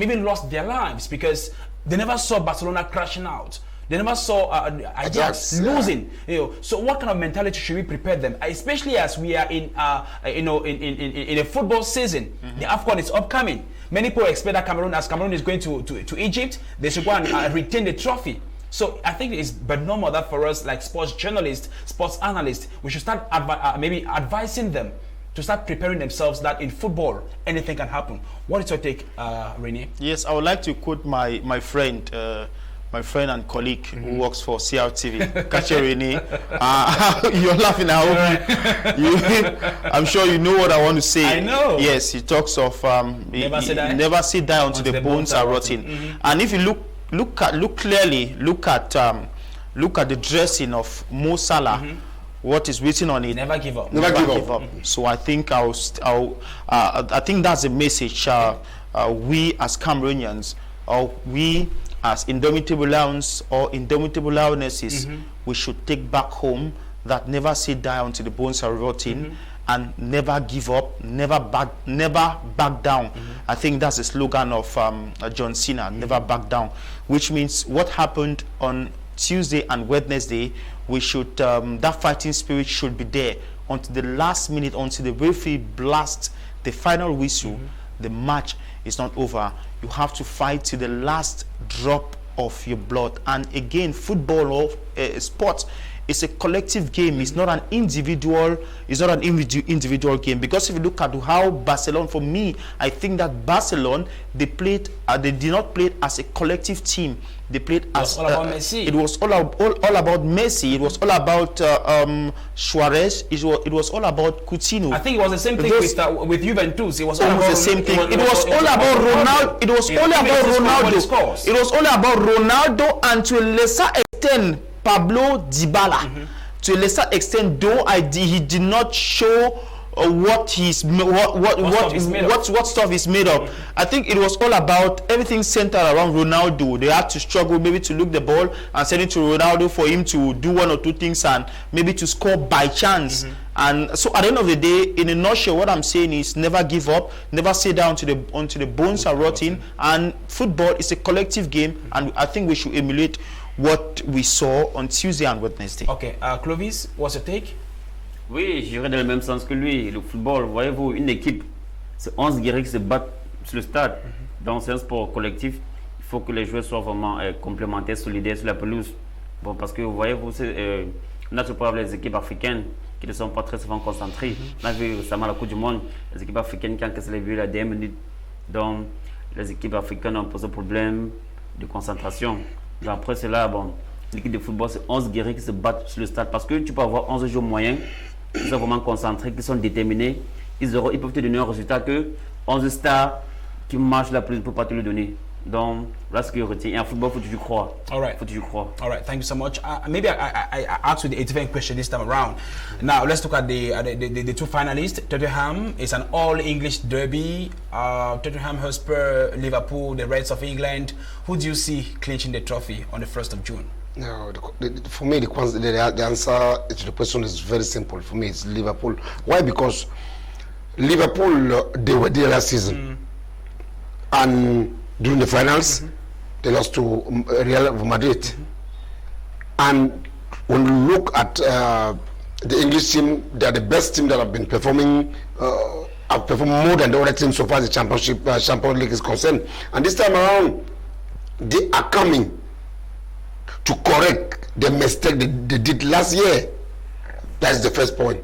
even lost their lives because they never saw Barcelona crashing out. They never saw Ajax losing. You know, so what kind of mentality should we prepare them, especially as we are in a football season? The AFCON is upcoming. Many people expect that Cameroon is going to Egypt, they should go and retain the trophy. So I think it's but normal that for us, like sports journalists, sports analysts, we should start maybe advising them to start preparing themselves that in football anything can happen. What is your take, Rene? Yes, I would like to quote my friend and colleague who works for CRTV, Kache Rene. You're laughing. I'm sure you know what I want to say. I know. Yes, he talks of never sit down until the bones are rotting. And if you look at the dressing of Mo Salah. What is written on it? Never give up. Never give up. So I think I think that's a message we as Cameroonians we as Indomitable Lions or Indomitable Lionesses, we should take back home that never say die until the bones are rotting, and never give up, never back down. I think that's the slogan of John Cena, never back down, which means what happened on Tuesday and Wednesday, we should that fighting spirit should be there until the last minute, until the referee blasts the final whistle. The match is not over. You have to fight to the last drop of your blood. And again, football or sports, it's a collective game. It's not an individual. It's not an individual game. Because if you look at how Barcelona, for me, I think that Barcelona, they played. They did not play as a collective team. They played as all about Messi. It was all about Messi. It was all about Suarez. It was all about Coutinho. I think it was the same thing with Juventus. It was all about the same thing. It was all about Ronaldo. It was all about Ronaldo. It was all about Ronaldo, and to a lesser extent Pablo Dybala. To a lesser extent, though, he did not show what stuff is made of. I think it was all about everything centered around Ronaldo. They had to struggle maybe to look the ball and send it to Ronaldo for him to do one or two things and maybe to score by chance. And so at the end of the day, in a nutshell, what I'm saying is never give up, never sit down until the bones are rotting. And football is a collective game, and I think we should emulate what we saw on Tuesday and Wednesday. Okay, Clovis, what's your take? Oui, j'irai dans le même sens que lui. Le football, voyez-vous, une équipe, c'est 11 guerriers qui se battent sur le stade. Donc c'est un sport collectif. Il faut que les joueurs soient vraiment complémentaires, solidaires sur la pelouse. Bon, parce que voyez-vous, on a ce problème les équipes africaines qui ne sont pas très souvent concentrées. On a vu récemment la Coupe du Monde, les équipes africaines qui ont cassé les buts à la dernière minute. Donc les équipes africaines ont posé problème de concentration. Donc, après cela, bon, l'équipe de football, c'est 11 guerriers qui se battent sur le stade. Parce que tu peux avoir 11 joueurs moyens qui sont vraiment concentrés, qui sont déterminés. Ils peuvent te donner un résultat que 11 stars qui marchent la plus ne peuvent pas te le donner. Donc, voilà ce que je retiens. Et en football, il faut toujours croire. All right. Faut toujours croire. All right, thank you so much. Maybe I ask you a different question this time around. Now, let's look at the two finalists. Tottenham is an all-English derby. Tottenham Hotspur, Liverpool, the Reds of England. Who do you see clinching the trophy on the 1st of June? No, for me, the answer to the question is very simple. For me, it's Liverpool. Why? Because Liverpool, they were there last season. And during the finals, they lost to Real Madrid. And when you look at the English team, they are the best team that have been performing, have performed more than the other teams so far as the Champions League is concerned. And this time around, they are coming to correct the mistake they did last year. That's the first point.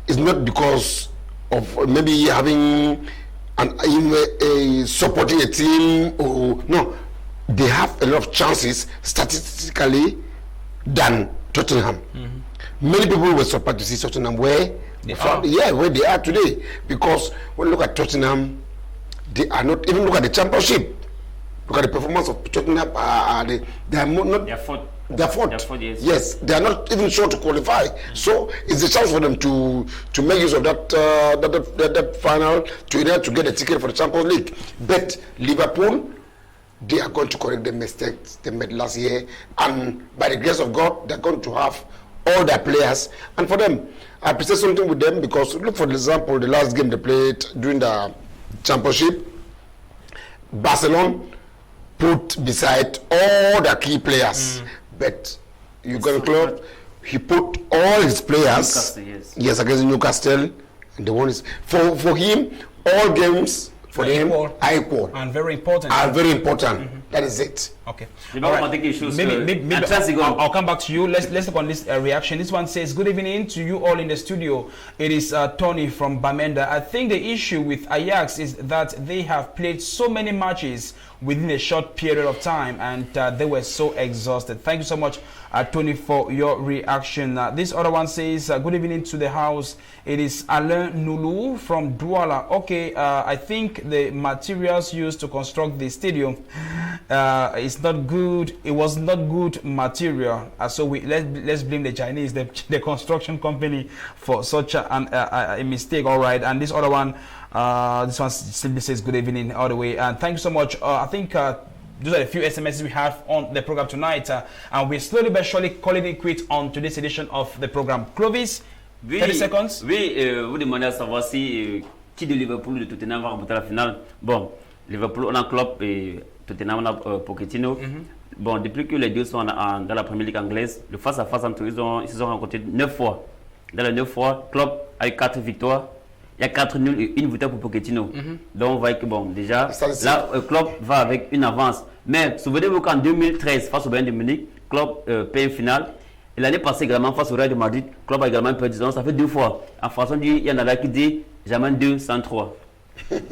It's not because of maybe having supporting a team, or no, they have a lot of chances statistically than Tottenham. Many people were surprised to see Tottenham where they are today, because when you look at Tottenham, they are not even look at the championship. Look at the performance of Tottenham. They are not. They're fourth. Yes, they are not even sure to qualify. So it's a chance for them to make use of that final to get a ticket for the Champions League. But Liverpool, they are going to correct the mistakes they made last year, and by the grace of God, they're going to have all their players. And for them, I appreciate something with them, because look, for example, the last game they played during the championship, Barcelona put beside all the key players. But Jurgen Klopp, he put all his players yes against Newcastle, and the one is for him, all games for him are equal and very important. That is it. Okay. Maybe I'll come back to you. Let's look on this reaction. This one says, "Good evening to you all in the studio. It is Tony from Bamenda. I think the issue with Ajax is that they have played so many matches within a short period of time, and they were so exhausted." Thank you so much, Tony, for your reaction. This other one says, "Good evening to the house. It is Alain Nulu from Douala. Okay, I think the materials used to construct the stadium it's not good. It was not good material. So let's blame the Chinese, the construction company, for such a mistake. All right, and this other one, this one simply says good evening all the way, and thank you so much. I think those are the few SMSs we have on the program tonight, and we're slowly but surely calling it quits on today's edition of the program. Clovis, 30 seconds. Oui, vous demandez à savoir si qui de Liverpool de Tottenham va remporter la finale. Bon, Liverpool on a Klopp et Tottenham on a Pochettino. Bon, depuis que les deux sont dans la Première Ligue anglaise, le face-à-face entre eux, ils se sont rencontrés 9 fois. Dans les 9 fois, Klopp a eu 4 victoires. Il y a 4 nuls et une victoire pour Pochettino. Donc on voit que bon, déjà, là, Klopp va avec une avance. Mais souvenez-vous qu'en 2013, face au Bayern de Munich, Klopp paye une finale. Et l'année passée également, face au Real de Madrid, Klopp a également perdu. Donc ça fait 2 fois. En façon dit, il y en a là qui dit jamais 2 sans 3.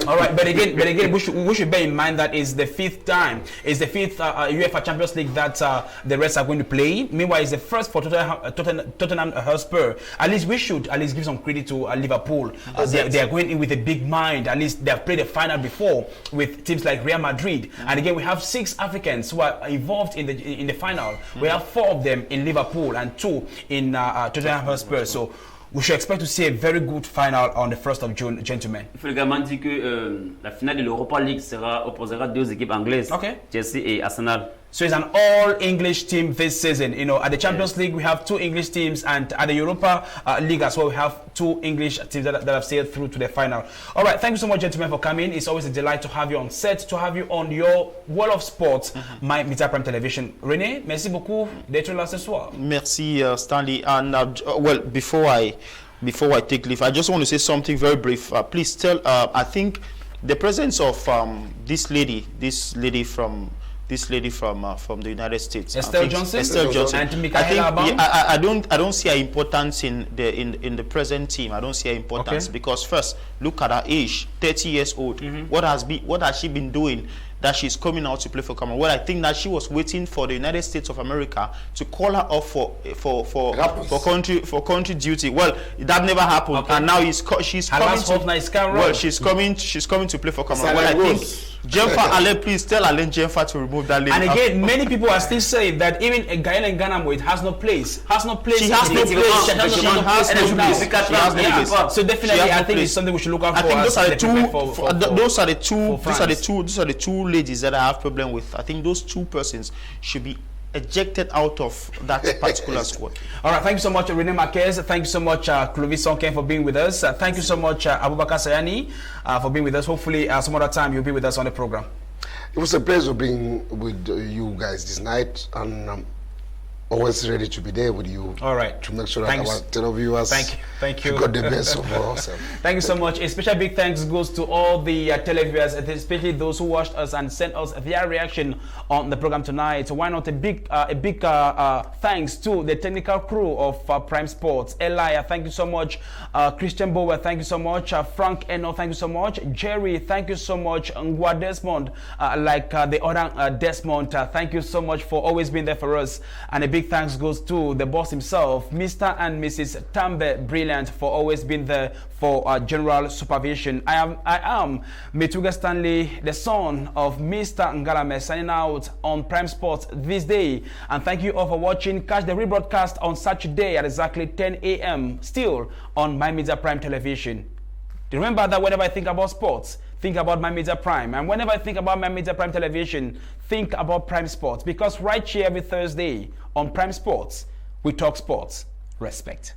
All right, but again, we should bear in mind that it's the fifth time. It's the fifth UEFA Champions League that the Reds are going to play. Meanwhile, it's the first for Tottenham Hotspur. At least we should give some credit to Liverpool. They are going in with a big mind. At least they have played a final before with teams like Real Madrid. And again, we have 6 Africans who are involved in the final. We have 4 of them in Liverpool and 2 in Tottenham Hotspur. So we should expect to see a very good final on the 1st of June, gentlemen. Il faut également dire que la finale de l'Europa League opposera 2 équipes anglaises, Chelsea et Arsenal. So it's an all-English team this season. You know, at the Champions League we have 2 English teams, and at the Europa League as well we have 2 English teams that have sailed through to the final. All right, thank you so much, gentlemen, for coming. It's always a delight to have you on set, to have you on your World of Sports, My Media Prime Television. René, merci beaucoup d'être là ce soir. Merci, Stanley. And well, before I take leave, I just want to say something very brief. Please tell. I think the presence of this lady from the United States, Estelle Johnson, and Michaela Baum. I don't see her importance in the present team. I don't see her importance because first, look at her age, 30 years old. What has she been doing that she's coming out to play for Cameroon? Well, I think that she was waiting for the United States of America to call her off for country duty. Well, that never happened, and now she's coming to play for Cameroon. Well, I think Jennifer Allen, please tell Allen Jennifer to remove that lady. And again, many people are still saying that even a Gael and Ghana it has no place. She has no place. So definitely, I think it's something we should look out for. I think those are the two ladies that I have problem with. I think those 2 persons should be ejected out of that particular squad. All right, thank you so much, René Marquez. Thank you so much, Clovis Sonken, for being with us. Thank you so much, Abubakar Sayani, for being with us. Hopefully, some other time you'll be with us on the program. It was a pleasure being with you guys this night, and always ready to be there with you. All right. To make sure that our televiewers thank you. got the best of us. Thank you so much. A special big thanks goes to all the televiewers, especially those who watched us and sent us their reaction on the program tonight. Why not a big thanks to the technical crew of Prime Sports. Elia, thank you so much. Christian Bower, thank you so much. Frank Eno, thank you so much. Jerry, thank you so much. Ngwa Desmond, the other Desmond, thank you so much for always being there for us. And a big thanks goes to the boss himself, Mr. and Mrs. Tambe Brilliant, for always being there for general supervision. I am Metuga Stanley, the son of Mr. Ngalame, signing out on Prime Sports this day. And thank you all for watching. Catch the rebroadcast on Saturday at exactly 10 a.m. still on My Media Prime Television. Remember that whenever I think about sports, think about My Media Prime. And whenever I think about My Media Prime Television, think about Prime Sports. Because right here every Thursday on Prime Sports, we talk sports. Respect.